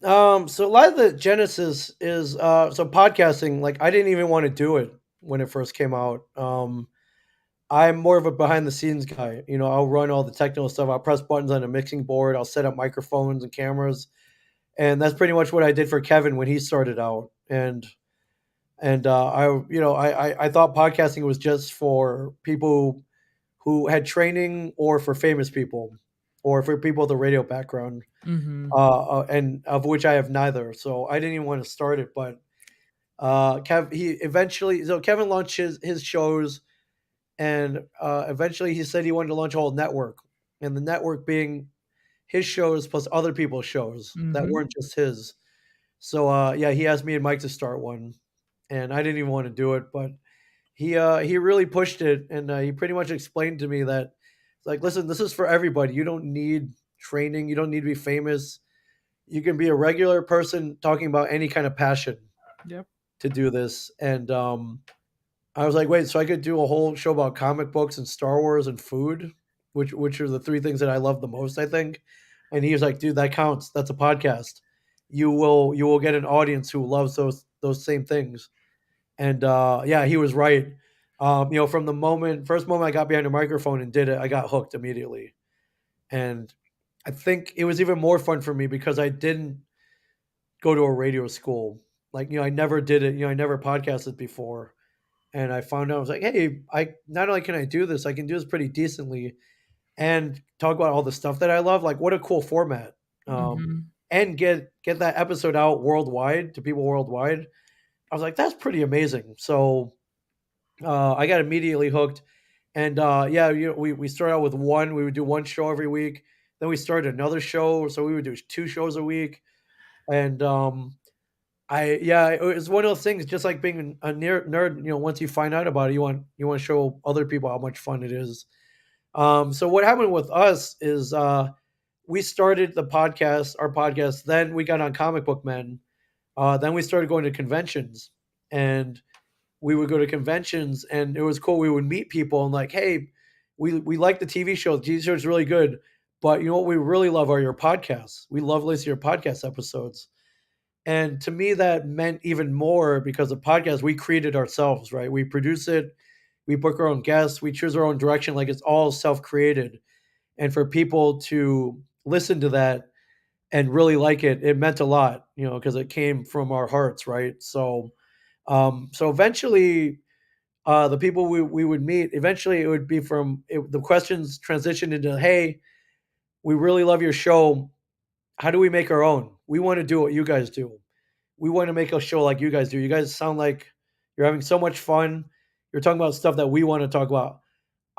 So a lot of the genesis is so podcasting. Like, I didn't even want to do it when it first came out. I'm more of a behind the scenes guy. I'll run all the technical stuff. I'll press buttons on a mixing board. I'll set up microphones and cameras, and that's pretty much what I did for Kevin when he started out. And I thought podcasting was just for people who had training, or for famous people, or for people with a radio background, Mm-hmm. and of which I have neither. So I didn't even want to start it, but Kevin launched his shows, and eventually he said he wanted to launch a whole network, and the network being his shows plus other people's shows that Mm-hmm. weren't just his. So he asked me and Mike to start one, and I didn't even want to do it, but he really pushed it, and he pretty much explained to me that, like, listen, this is for everybody. You don't need training. You don't need to be famous. You can be a regular person talking about any kind of passion. Yep. To do this. And I was like, wait, so I could do a whole show about comic books and Star Wars and food, which are the 3 things that I love the most, I think. And he was like, dude, that counts. That's a podcast. You will get an audience who loves those same things. And he was right. From the first moment I got behind a microphone and did it, I got hooked immediately. And I think it was even more fun for me because I didn't go to a radio school. Like, I never did it. I never podcasted before. And I found out, I was like, hey, I not only can I do this, I can do this pretty decently and talk about all the stuff that I love. Like, what a cool format. And get that episode out worldwide to people worldwide. I was like, that's pretty amazing. So I got immediately hooked. And we started out with one. We would do one show every week. Then we started another show. So we would do 2 shows a week. And it was one of those things, just like being a nerd. Once you find out about it, you want to show other people how much fun it is. So what happened with us is we started our podcast. Then we got on Comic Book Men. Then we started going to conventions, and we would go to conventions, and it was cool. We would meet people and like, hey, we like the TV show. The TV show is really good, but what we really love are your podcasts. We love listening to your podcast episodes. And to me, that meant even more because the podcast we created ourselves, right? We produce it, we book our own guests, we choose our own direction. Like, it's all self-created. And for people to listen to that and really like it, it meant a lot, because it came from our hearts, right? So eventually, the people we would meet, eventually it would be the questions transitioned into, hey, we really love your show. How do we make our own? We want to do what you guys do. We want to make a show like you guys do. You guys sound like you're having so much fun. You're talking about stuff that we want to talk about.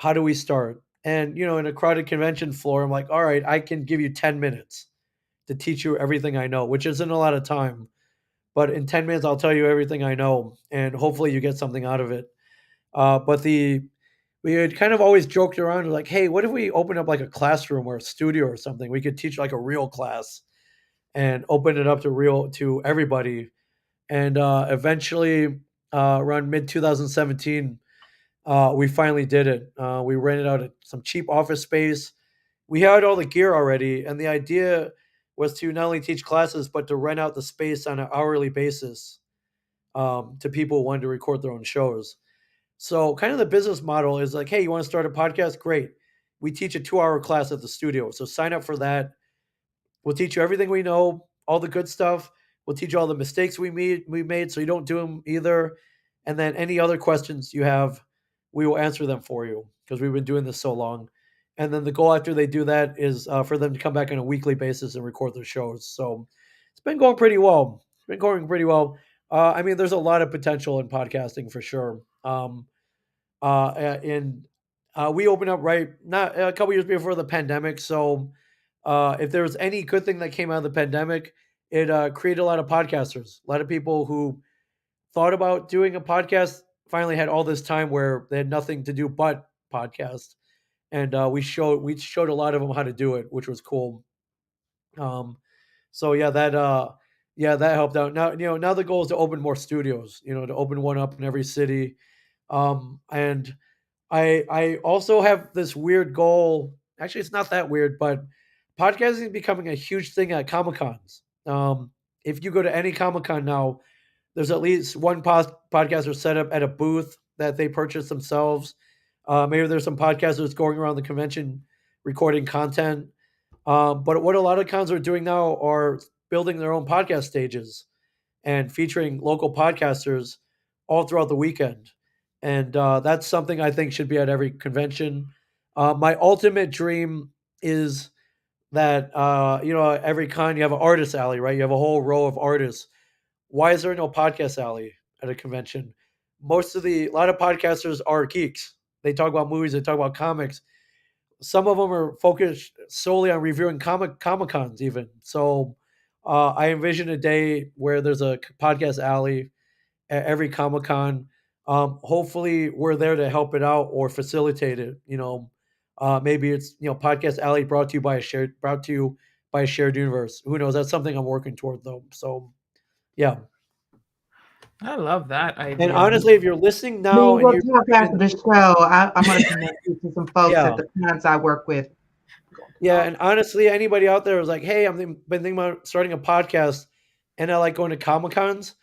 How do we start?" And, in a crowded convention floor, I'm like, "All right, I can give you 10 minutes to teach you everything I know," which isn't a lot of time. But in 10 minutes, I'll tell you everything I know, and hopefully you get something out of it. But we had kind of always joked around like, "Hey, what if we open up like a classroom or a studio or something? We could teach like a real class and open it up to everybody." And eventually, around mid 2017, we finally did it. We rented out some cheap office space. We had all the gear already, and the idea was to not only teach classes but to rent out the space on an hourly basis to people who wanted to record their own shows. So, kind of the business model is like, hey, you want to start a podcast? Great. We teach a 2-hour class at the studio. So, sign up for that. We'll teach you everything we know, all the good stuff. We'll teach you all the mistakes we made so you don't do them either. And then any other questions you have, we will answer them for you because we've been doing this so long. And then the goal after they do that is for them to come back on a weekly basis and record their shows. So it's been going pretty well. I mean, there's a lot of potential in podcasting for sure. And we opened up right not a couple years before the pandemic. So if there was any good thing that came out of the pandemic, it created a lot of podcasters. A lot of people who thought about doing a podcast finally had all this time where they had nothing to do but podcast, and we showed a lot of them how to do it, which was cool. Um, so that helped out. Now the goal is to open more studios. To open one up in every city, and I also have this weird goal. Actually, it's not that weird, but podcasting is becoming a huge thing at Comic Cons. If you go to any Comic Con now, there's at least one podcaster set up at a booth that they purchase themselves. Maybe there's some podcasters going around the convention recording content. But what a lot of cons are doing now are building their own podcast stages and featuring local podcasters all throughout the weekend. And that's something I think should be at every convention. My ultimate dream is that, every con you have an artist alley, right? You have a whole row of artists. Why is there no podcast alley at a convention? A lot of podcasters are geeks. They talk about movies, they talk about comics. Some of them are focused solely on reviewing comic cons, even. So I envision a day where there's a podcast alley at every Comic Con. Hopefully, we're there to help it out or facilitate it. Maybe it's podcast alley brought to you by a shared universe. Who knows? That's something I'm working toward, though. So, yeah. I love that And idea. honestly, if you're listening now, Ming, and we'll you're talk after the show. I'm going to connect you to some folks Yeah. at the cons I work with. Yeah, and honestly, anybody out there is like, "Hey, been thinking about starting a podcast, and I like going to Comic Cons."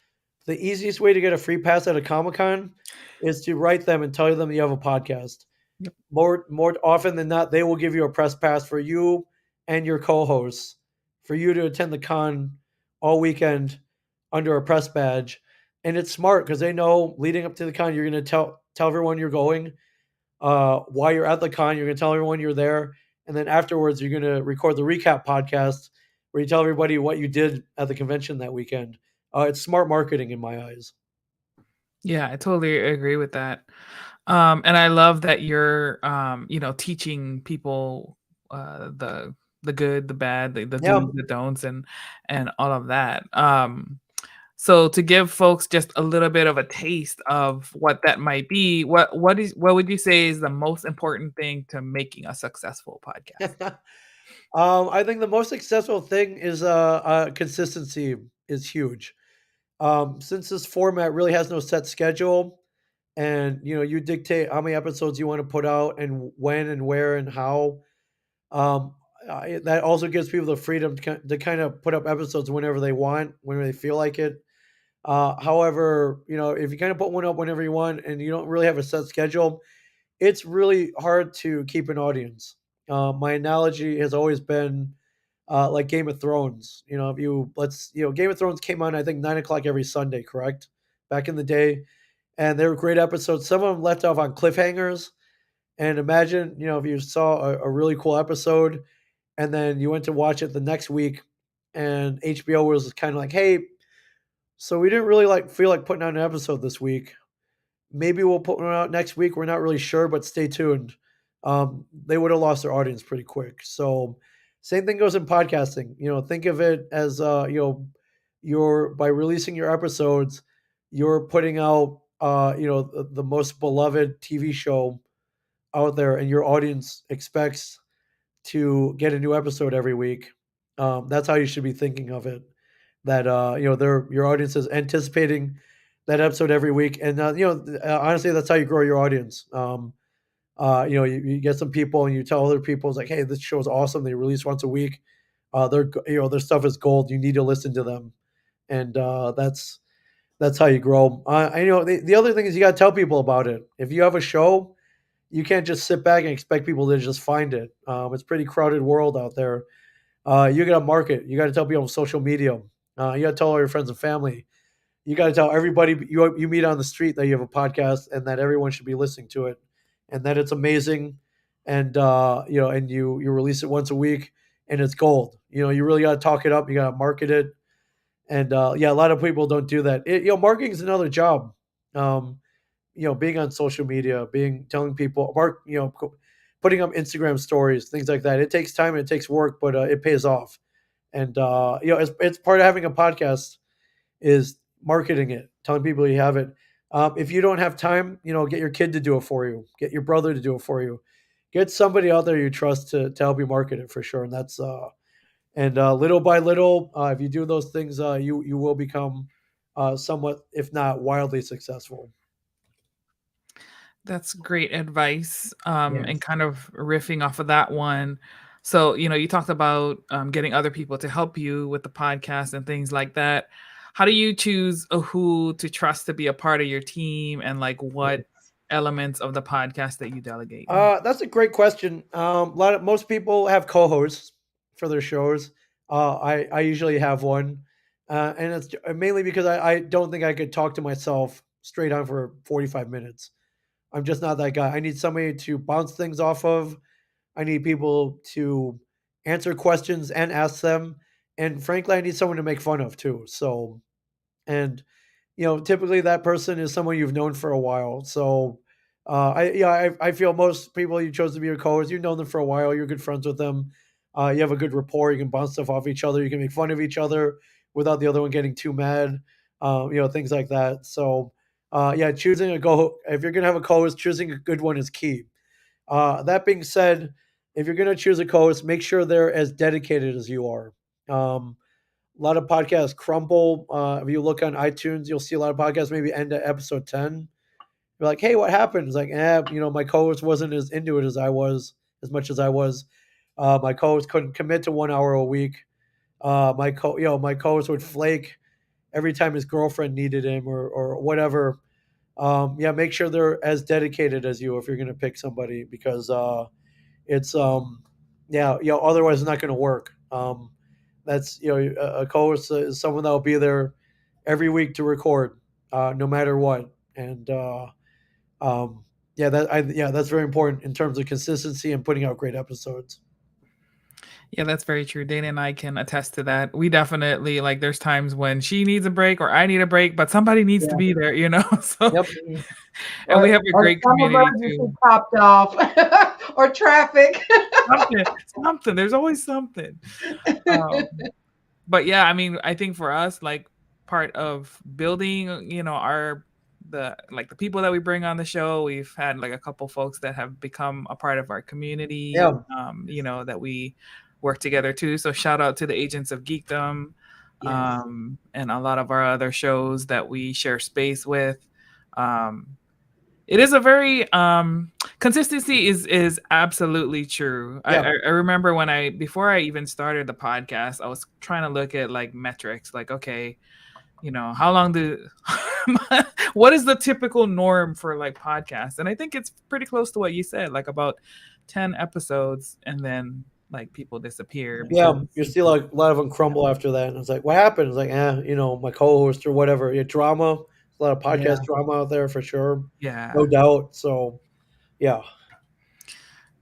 The easiest way to get a free pass at a Comic Con is to write them and tell them you have a podcast. Yep. More often than not, they will give you a press pass for you and your co-hosts for you to attend the con all weekend under a press badge. And it's smart because they know leading up to the con, you're going to tell everyone you're going. While you're at the con, you're going to tell everyone you're there. And then afterwards, you're going to record the recap podcast where you tell everybody what you did at the convention that weekend. It's smart marketing in my eyes. Yeah, I totally agree with that. And I love that you're, teaching people the good, the bad, the Yeah. do's, the don'ts, and all of that. So to give folks just a little bit of a taste of what that might be, what would you say is the most important thing to making a successful podcast? I think the most successful thing is consistency is huge. Since this format really has no set schedule, and you dictate how many episodes you want to put out and when and where and how. That also gives people the freedom to kind of put up episodes whenever they want, whenever they feel like it. However, if you kind of put one up whenever you want and you don't really have a set schedule, it's really hard to keep an audience. My analogy has always been like Game of Thrones. Game of Thrones came on, I think, 9 o'clock every Sunday, correct? Back in the day. And they were great episodes. Some of them left off on cliffhangers. And imagine, if you saw a really cool episode and then you went to watch it the next week, and HBO was kind of like, hey, so we didn't really feel like putting out an episode this week. Maybe we'll put one out next week. We're not really sure, but stay tuned. They would have lost their audience pretty quick. So same thing goes in podcasting. Think of it as you're by releasing your episodes, you're putting out the most beloved TV show out there, and your audience expects to get a new episode every week. That's how you should be thinking of it. That your audience is anticipating that episode every week, and honestly, that's how you grow your audience. You get some people, and you tell other people, it's like, hey, this show is awesome. They release once a week. Their stuff is gold. You need to listen to them, and that's how you grow. The other thing is you got to tell people about it. If you have a show, you can't just sit back and expect people to just find it. It's a pretty crowded world out there. You got to market. You got to tell people on social media. You got to tell all your friends and family. You got to tell everybody you meet on the street that you have a podcast and that everyone should be listening to it, and that it's amazing, and and you release it once a week, and it's gold. You really got to talk it up. You got to market it, and a lot of people don't do that. Marketing is another job. Being on social media, telling people, putting up Instagram stories, things like that. It takes time and it takes work, but it pays off. And it's part of having a podcast is marketing it, telling people you have it. If you don't have time, get your kid to do it for you, get your brother to do it for you, get somebody out there you trust to help you market it for sure. And that's little by little, if you do those things, you will become somewhat, if not wildly successful. That's great advice. And Yes. kind of riffing off of that one. So, you talked about getting other people to help you with the podcast and things like that. How do you choose who to trust to be a part of your team, and what elements of the podcast that you delegate? That's a great question. Most people have co-hosts for their shows. I usually have one, and it's mainly because I don't think I could talk to myself straight on for 45 minutes. I'm just not that guy. I need somebody to bounce things off of. I need people to answer questions and ask them. And frankly, I need someone to make fun of too. So, and typically that person is someone you've known for a while. So, I feel most people you chose to be your co-host, you've known them for a while. You're good friends with them. You have a good rapport. You can bounce stuff off each other. You can make fun of each other without the other one getting too mad. Things like that. So, choosing if you're gonna have a co-host, choosing a good one is key. That being said, if you're gonna choose a co-host, make sure they're as dedicated as you are. A lot of podcasts crumble. If you look on iTunes, you'll see a lot of podcasts maybe end at episode 10. You're like, hey, what happened? It's like, my co-host wasn't as into it as much as I was. My co-host couldn't commit to 1 hour a week. My co-host would flake every time his girlfriend needed him or whatever. Make sure they're as dedicated as you if you're going to pick somebody, because it's otherwise it's not going to work. That's a co-host is someone that will be there every week to record, no matter what. And that's very important in terms of consistency and putting out great episodes. Yeah, that's very true. Dana and I can attest to that. We definitely there's times when she needs a break or I need a break, but somebody needs to be there, So Yep. and we have a great community too. Popped off or traffic. Something. There's always something. But yeah, I mean, I think for us, part of building, the people that we bring on the show, we've had a couple folks that have become a part of our community. Yeah. That we work together too. So shout out to the Agents of Geekdom, Yes. and a lot of our other shows that we share space with. It is a very consistency is absolutely true. Yeah. I remember before I even started the podcast, I was trying to look at metrics, okay, how long what is the typical norm for podcasts? And I think it's pretty close to what you said, about 10 episodes, and then people disappear. Yeah, you see a lot of them crumble after that. And it's like, what happened? It's like, my co-host or whatever. Drama. A lot of podcast drama out there for sure. Yeah. No doubt. So, yeah.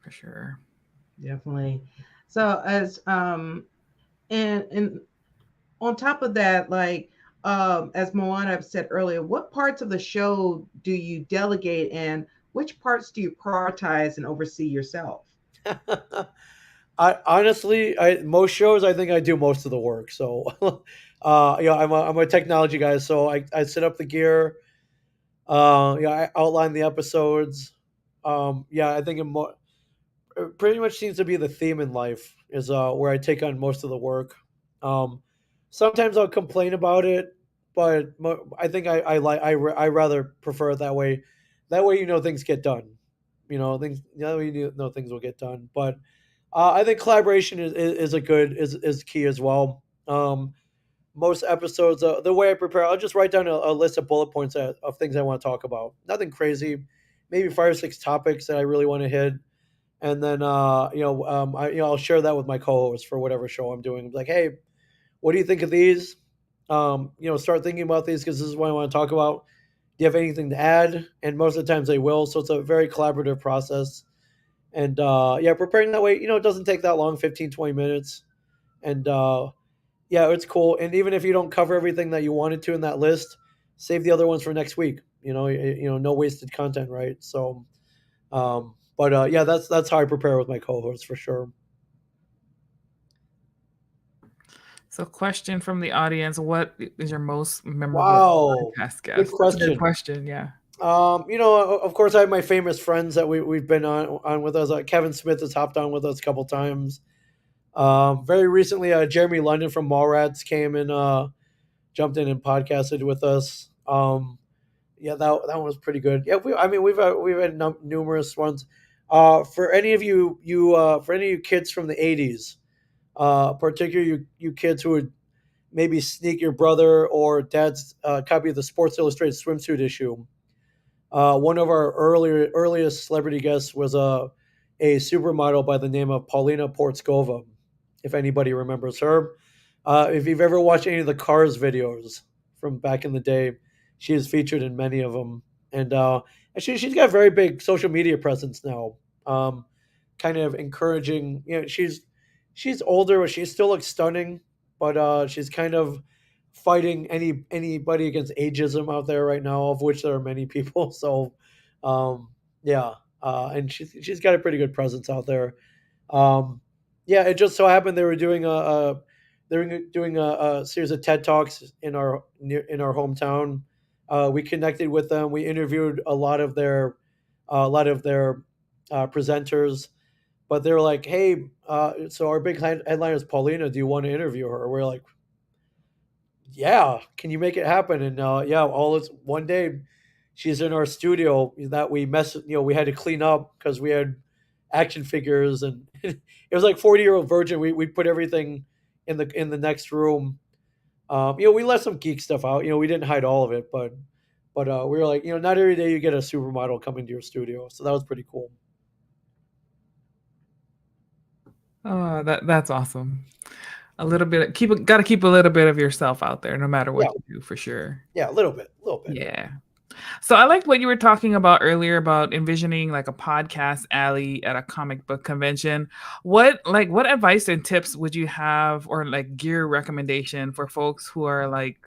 For sure. Definitely. So and on top of that, like as Moana said earlier, what parts of the show do you delegate, and which parts do you prioritize and oversee yourself? I honestly, most shows I think I do most of the work. So, I'm a technology guy, so I set up the gear. I outline the episodes. I think it pretty much seems to be the theme in life is where I take on most of the work. Um, Sometimes I'll complain about it, but I think I rather prefer it that way. That way, things get done. Things that way know things will get done. But I think collaboration is key as well. Most episodes, the way I prepare, I'll just write down a list of bullet points of things I want to talk about. Nothing crazy, maybe 5 or 6 topics that I really want to hit, and then I'll share that with my co-host for whatever show I'm doing. Like, hey, what do you think of these? Start thinking about these because this is what I want to talk about. Do you have anything to add? And most of the times they will. So it's a very collaborative process. And preparing that way, it doesn't take that long, 15, 20 minutes. And it's cool. And even if you don't cover everything that you wanted to in that list, save the other ones for next week. No wasted content, right? So, that's how I prepare with my co-hosts for sure. So, question from the audience: what is your most memorable Wow, podcast guest? good That's a question. good question. Yeah. Of course, I have my famous friends that we've been on with us. Kevin Smith has hopped on with us a couple times. Very recently, Jeremy London from Mallrats came and jumped in and podcasted with us. That one was pretty good. Yeah, we've had numerous ones. For any of you kids from the '80s, particularly you kids who would maybe sneak your brother or dad's copy of the Sports Illustrated swimsuit issue. One of our earliest celebrity guests was a supermodel by the name of Paulina Portskova, if anybody remembers her. If you've ever watched any of the Cars videos from back in the day, she is featured in many of them. And she's got a very big social media presence now, kind of encouraging. She's older, but she still looks stunning, but she's kind of fighting anybody against ageism out there right now, of which there are many people. So, and she's got a pretty good presence out there. It just so happened they were doing a series of TED Talks in our hometown. We connected with them. We interviewed a lot of their presenters, but they were like, "Hey, so our big headliner is Paulina. Do you want to interview her?" We're like, yeah, can you make it happen? And all this one day, she's in our studio that we we had to clean up because we had action figures, and it was like 40-year-old virgin. We put everything in the next room. We let some geek stuff out. We didn't hide all of it, but we were like, not every day you get a supermodel come into your studio, so that was pretty cool. Oh, that's awesome. A little bit, got to keep a little bit of yourself out there, no matter what you do, for sure. Yeah, a little bit. Yeah. So I liked what you were talking about earlier about envisioning like a podcast alley at a comic book convention. What advice and tips would you have, or like gear recommendation for folks who are like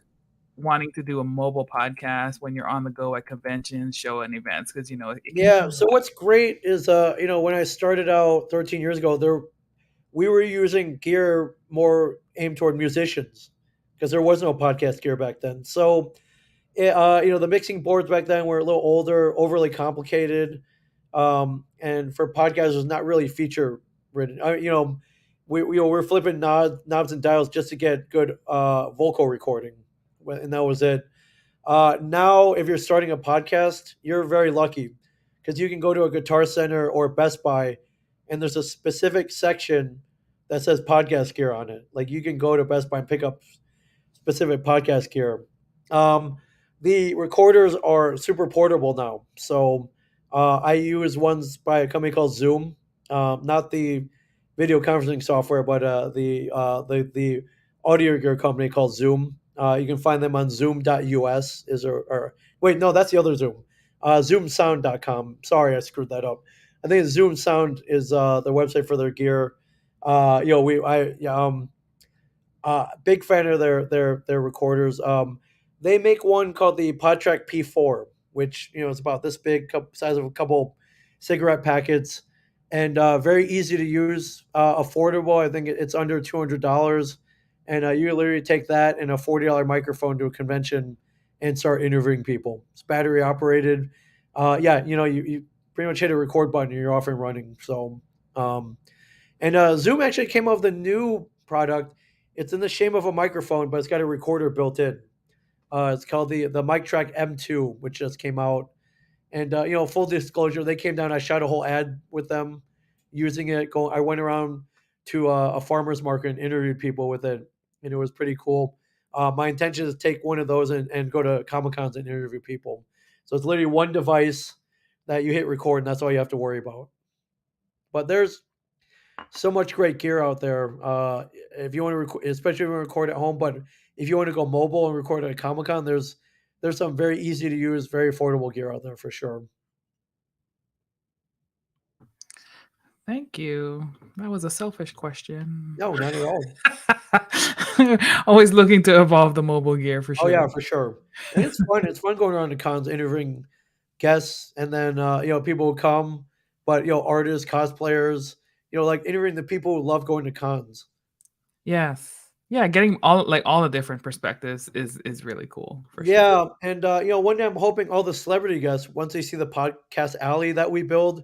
wanting to do a mobile podcast when you're on the go at conventions, show and events? Because So what's great is when I started out 13 years ago, we were using gear more aimed toward musicians because there was no podcast gear back then. So, the mixing boards back then were a little older, overly complicated, and for podcasters, not really feature ridden. We're flipping knobs and dials just to get good vocal recording, and that was it. Now, if you're starting a podcast, you're very lucky because you can go to a Guitar Center or Best Buy, and there's a specific section that says podcast gear on it. Like you can go to Best Buy and pick up specific podcast gear. The recorders are super portable now, so I use ones by a company called Zoom, not the video conferencing software, but the audio gear company called Zoom. You can find them on zoom.us. Wait, no, that's the other Zoom. Zoomsound.com. Sorry, I screwed that up. I think Zoom Sound is the website for their gear. Big fan of their recorders. They make one called the PodTrack P4, which is about this big, size of a couple cigarette packets, and very easy to use, affordable. I think it's under $200, and you literally take that and a $40 microphone to a convention and start interviewing people. It's battery operated. Yeah, you pretty much hit a record button and you're off and running. So, um, and Zoom actually came up with a new product. It's in the shape of a microphone, but it's got a recorder built in. It's called the Mic Track M2, which just came out. And full disclosure, they came down. I shot a whole ad with them using it. I went around to a farmer's market and interviewed people with it, and it was pretty cool. My intention is to take one of those and go to Comic Cons and interview people. So it's literally one device that you hit record, and that's all you have to worry about. But there's so much great gear out there. If you want to record, especially if you want to record at home, but if you want to go mobile and record at a Comic Con, there's some very easy to use, very affordable gear out there for sure. Thank you. That was a selfish question. No, not at all. Always looking to evolve the mobile gear for Oh sure. yeah, for sure. And it's fun. It's fun going around to cons, interviewing guests, and then people who come, but artists, cosplayers, like interviewing the people who love going to cons. Yes. Yeah, getting all the different perspectives is really cool for sure. Yeah, and one day I'm hoping all the celebrity guests, once they see the podcast alley that we build,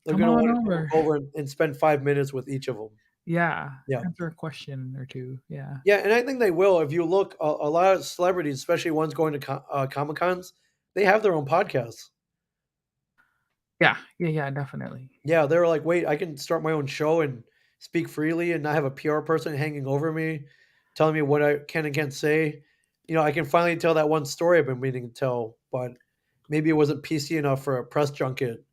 they're Come gonna on want to over. come over and spend 5 minutes with each of them. Yeah. Yeah. Answer a question or two. Yeah. Yeah, and I think they will. If you look, a lot of celebrities, especially ones going to Comic Cons, they have their own podcasts. Yeah, definitely. Yeah, they were like, wait, I can start my own show and speak freely and not have a PR person hanging over me, telling me what I can and can't say. I can finally tell that one story I've been meaning to tell, but maybe it wasn't PC enough for a press junket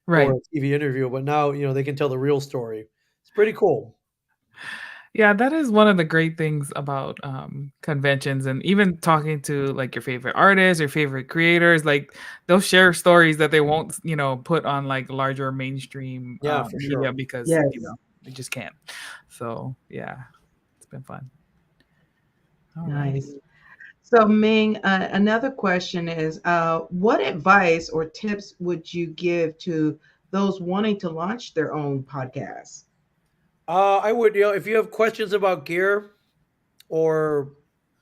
Right. or a TV interview. But now, they can tell the real story. It's pretty cool. Yeah, that is one of the great things about conventions, and even talking to like your favorite artists, your favorite creators. Like they'll share stories that they won't, put on like larger mainstream Yeah, for media sure. because Yes. they just can't. So yeah, it's been fun. All right. Nice. So, Ming, another question is what advice or tips would you give to those wanting to launch their own podcast? I would, if you have questions about gear or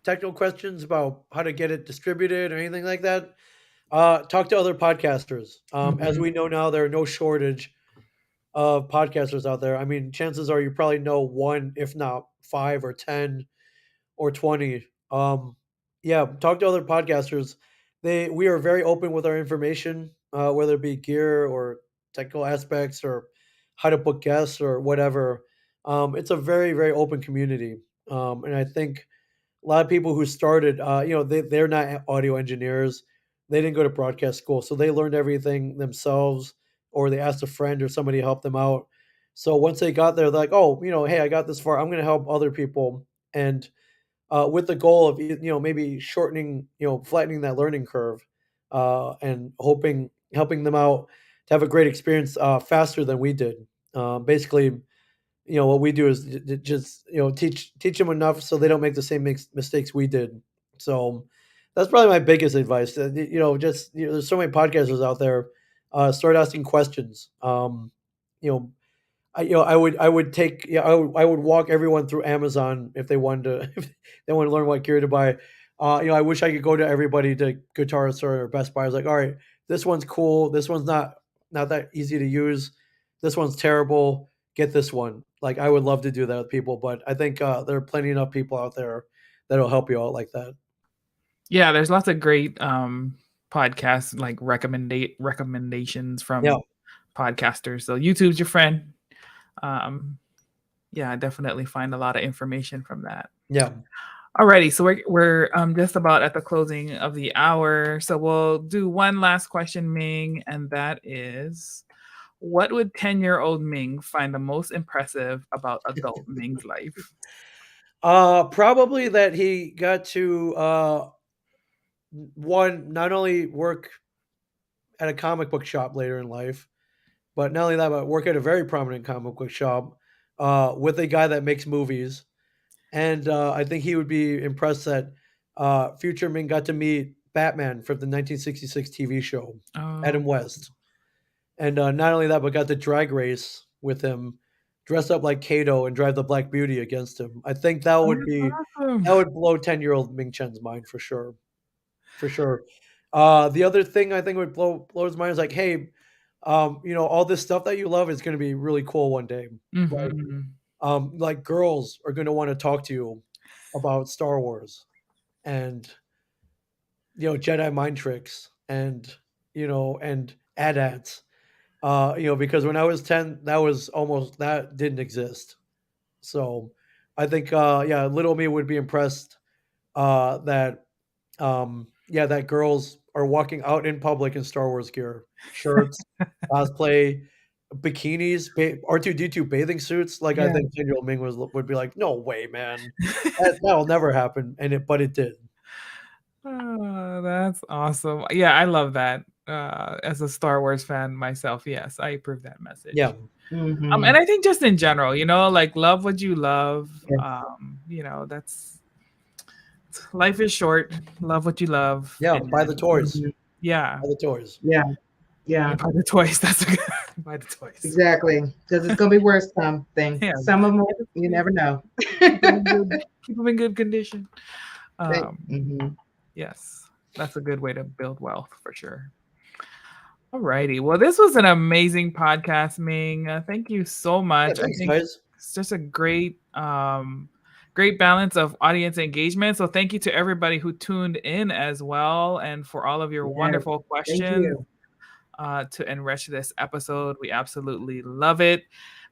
technical questions about how to get it distributed or anything like that, talk to other podcasters. As Mhm. we know now, there are no shortage of podcasters out there. I mean, chances are you probably know one, if not 5 or 10 or 20. Yeah, talk to other podcasters. We are very open with our information, whether it be gear or technical aspects or how to book guests or whatever. It's a very, very open community. And I think a lot of people who started, they're not audio engineers. They didn't go to broadcast school, so they learned everything themselves, or they asked a friend or somebody to help them out. So once they got there, they're like, "Oh, hey, I got this far. I'm going to help other people," and with the goal of maybe shortening, flattening that learning curve, and helping them out to have a great experience faster than we did. Basically, what we do is just teach them enough so they don't make the same mistakes we did. So that's probably my biggest advice. Just there's so many podcasters out there. Start asking questions. You know, I would take I would walk everyone through Amazon if they wanted to if they want to learn what gear to buy. I wish I could go to everybody to Guitar Store or Best Buy. I was like, all right, this one's cool. This one's not that easy to use. This one's terrible. Get this one. Like I would love to do that with people, but I think there are plenty enough people out there that'll help you out like that. Yeah, there's lots of great podcasts like recommendations Yeah. from podcasters. So YouTube's your friend. Yeah, I definitely find a lot of information from that. Yeah. Alrighty, so we're just about at the closing of the hour. So we'll do one last question, Ming, and that is, what would 10-year-old Ming find the most impressive about adult Ming's life? Probably that he got to one, not only work at a comic book shop later in life, but not only that, but work at a very prominent comic book shop, with a guy that makes movies, and I think he would be impressed that future Ming got to meet Batman from the 1966 TV show, Oh, Adam West, and not only that, but got the drag race with him, dress up like Kato and drive the Black Beauty against him. I think that would be that's awesome. that would blow 10-year-old Ming Chen's mind for sure, for sure. The other thing I think would blow his mind is like, hey, all this stuff that you love is going to be really cool one day. Mhm. Like girls are going to want to talk to you about Star Wars and Jedi mind tricks and and AT-ATs. Because when I was 10, that didn't exist. So I think little me would be impressed that that girls are walking out in public in Star Wars gear, shirts, cosplay, bikinis, R2D2 bathing suits. Like I Yeah. think 10-year-old Ming would be like, no way, man, that'll never happen, but it did. Oh, that's awesome. Yeah, I love that. As a Star Wars fan myself, yes, I approve that Yeah, message. Mm-hmm. And I think just in general, like love what you love. Yes. That's life is short. Love what you love. yeah. Buy the And toys. Mhm. yeah, Buy the toys. Yeah. Yeah. buy the toys. That's a good buy the toys. Exactly. Because it's gonna be worse something. Yeah. Some of them you never know. Keep them in good condition. Mhm. Yes, that's a good way to build wealth for sure. Alrighty. Well, this was an amazing podcast, Ming. Thank you so Yeah, much. I thanks, think guys. it's just a great balance of audience engagement. So thank you to everybody who tuned in as well, and for all of your Yes. wonderful Thank questions you. to enrich this episode. We absolutely love it.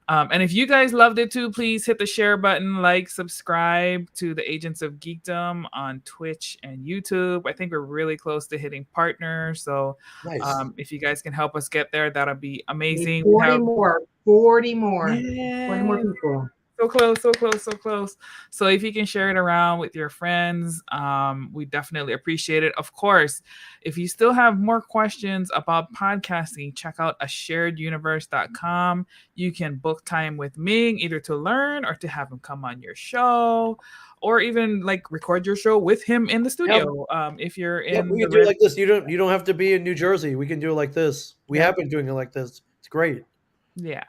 And if you guys loved it too, please hit the share button, like, subscribe to the Agents of Geekdom on Twitch and YouTube. I think we're really close to hitting partners. So Nice. if you guys can help us get there, that'll be Need amazing. 40 more. 40 more. 40 Yeah, more people. so close, so close, so close. So if you can share it around with your friends, we definitely appreciate it. Of course, if you still have more questions about podcasting, check out ashareduniverse.com. You can book time with Ming either to learn or to have him come on your show, or even like record your show with him in the studio. If you're Yeah, in we the can do it like this. You don't have to be in New Jersey. We can do it like this. We Yeah. have been doing it like this. It's great. Yeah.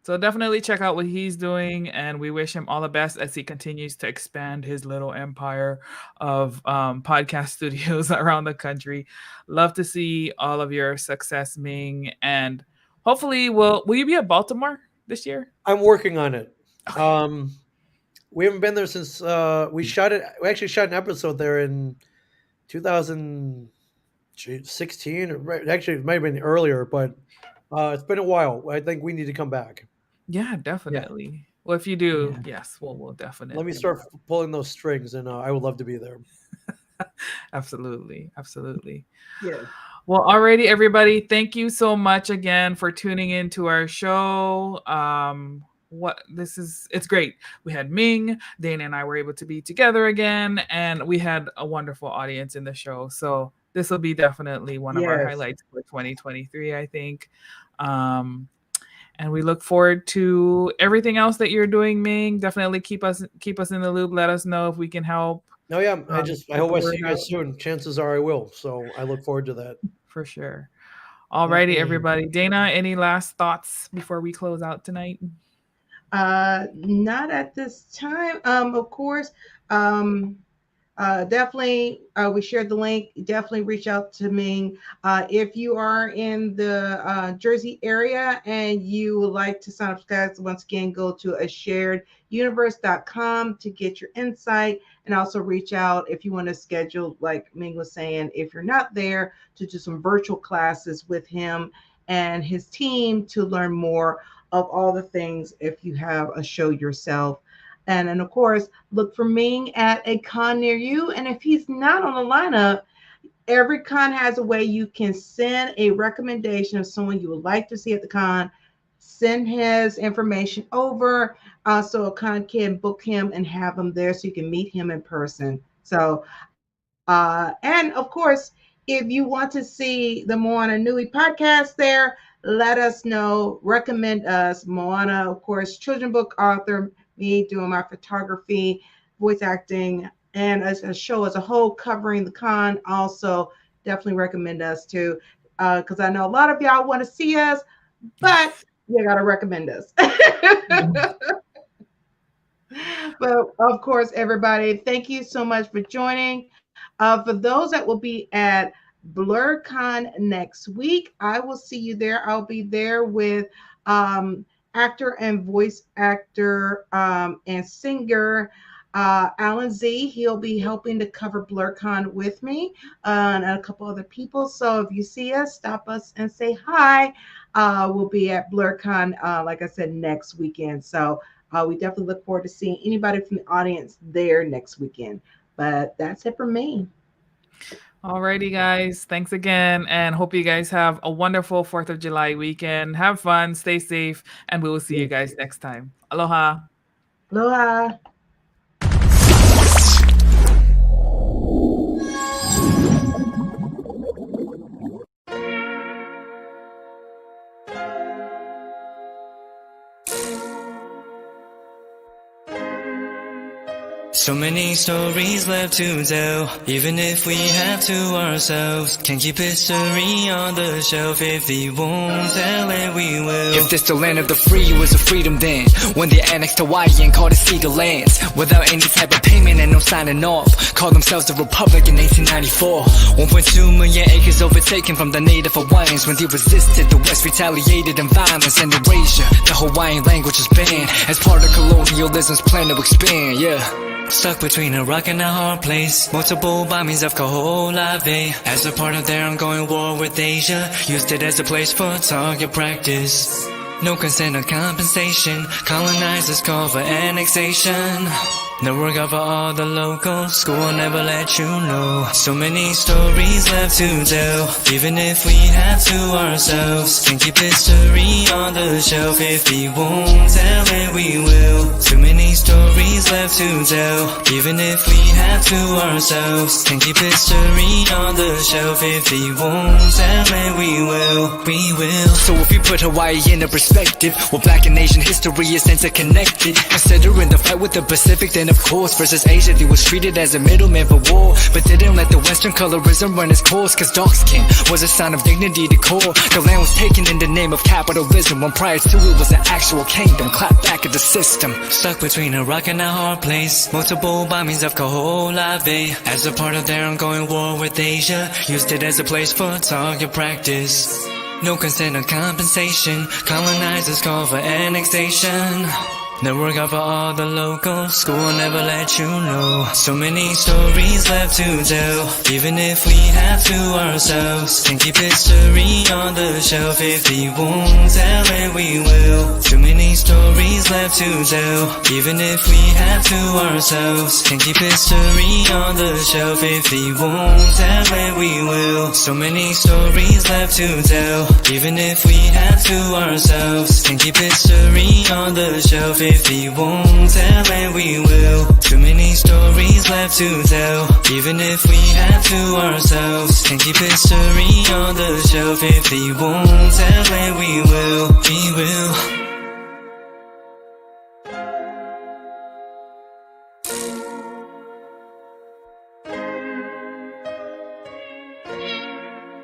So definitely check out what he's doing, and we wish him all the best as he continues to expand his little empire of podcast studios around the country. Love to see all of your success, Ming, and hopefully, will you be at Baltimore this year? I'm working on it. Okay. We haven't been there since we shot it. We actually shot an episode there in 2016. Actually, it might have been earlier, but it's been a while. I think we need to come back. Yeah, Yeah, definitely. Well, if you do, Yeah. yes, we'll let me definitely. start pulling those strings, and I would love to be there. Absolutely, absolutely. Yes. Well, alrighty, everybody. Thank you so much again for tuning in to our show. It's great. We had Ming, Dana, and I were able to be together again, and we had a wonderful audience in the show. So this will be definitely one of our Yes. highlights for 2023, I think. Um, and we look forward to everything else that you're doing, Ming. Definitely keep us in the loop. Let us know if we can help. No, yeah, I Get hope the I see word you out guys soon. Chances are I will. So I look forward to that. for sure. Alrighty, Definitely. everybody. Dana, any last thoughts before we close out tonight? Not at this time. Of course. Definitely, we shared the link. Definitely reach out to me. If you are in the Jersey area and you would like to sign up, guys, once again, go to ashareduniverse.com to get your insight, and also reach out if you want to schedule, like Ming was saying, if you're not there, to do some virtual classes with him and his team to learn more of all the things if you have a show yourself. And of course, look for Ming at a con near you. And if he's not on the lineup, every con has a way you can send a recommendation of someone you would like to see at the con. Send his information over so a con can book him and have him there so you can meet him in person. So, and of course, if you want to see the Moana Nui podcast there, let us know, recommend us. Moana, of course, children book author, me doing my photography, voice acting, and as a show as a whole covering the con. Also, definitely recommend us too, because I know a lot of y'all want to see us, but you got to recommend us. But of course, everybody, thank you so much for joining. For those that will be at BlurCon next week, I will see you there. I'll be there with actor and voice actor and singer Alan Z. He'll be helping to cover BlurCon with me and a couple other people. So if you see us, stop us and say hi. We'll be at BlurCon, like I said, next weekend. So we definitely look forward to seeing anybody from the audience there next weekend. But that's it for me. Alrighty, guys. Thanks again. And hope you guys have a wonderful 4th of July weekend. Have fun, stay safe, and we will see you guys next time. Aloha. Aloha. So many stories left to tell, even if we have to ourselves. Can't keep history on the shelf. If we won't tell it, we will. If this the land of the free, it was a freedom then, when they annexed Hawaii and called it Cedar Lands, without any type of payment and no signing off. Called themselves the Republic in 1894. 1.2 million acres overtaken from the native Hawaiians. When they resisted, the West retaliated in violence and erasure. The Hawaiian language was banned as part of colonialism's plan to expand, yeah. Stuck between a rock and a hard place. Multiple bombings of Kaho'olawe as a part of their ongoing war with Asia. Used it as a place for target practice. No consent or compensation. Colonizers call for annexation. No work out for all the locals. School will never let you know. So many stories left to tell, even if we have to ourselves. Can't keep history on the shelf. If we won't tell it, we will. Too many stories left to tell, even if we have to ourselves. Can't keep history on the shelf. If we won't tell it, we will. We will. So if you put Hawaii in a perspective, well, Black and Asian history is interconnected. Considering the fight with the Pacific, then of course, versus Asia, they was treated as a middleman for war, but didn't let the Western colorism run its course, cause dark skin was a sign of dignity to core. The land was taken in the name of capitalism, when prior to it was an actual kingdom, clapped back at the system. Stuck between a rock and a hard place. Multiple bombings of Kaho'olawe as a part of their ongoing war with Asia. Used it as a place for target practice. No consent or compensation. Colonizers call for annexation. No work out for all the locals. School will never let you know. So many stories left to tell, even if we have to ourselves. Can't keep history on the shelf. If we won't tell it, we will. Too many stories left to tell, even if we have to ourselves. Can't keep history on the shelf. If we won't tell it, we will. So many stories left to tell, even if we have to ourselves. Can't keep history on the shelf. If we won't tell it, we will. Too many stories left to tell, even if we have to ourselves. Can't keep history on the shelf. If we won't tell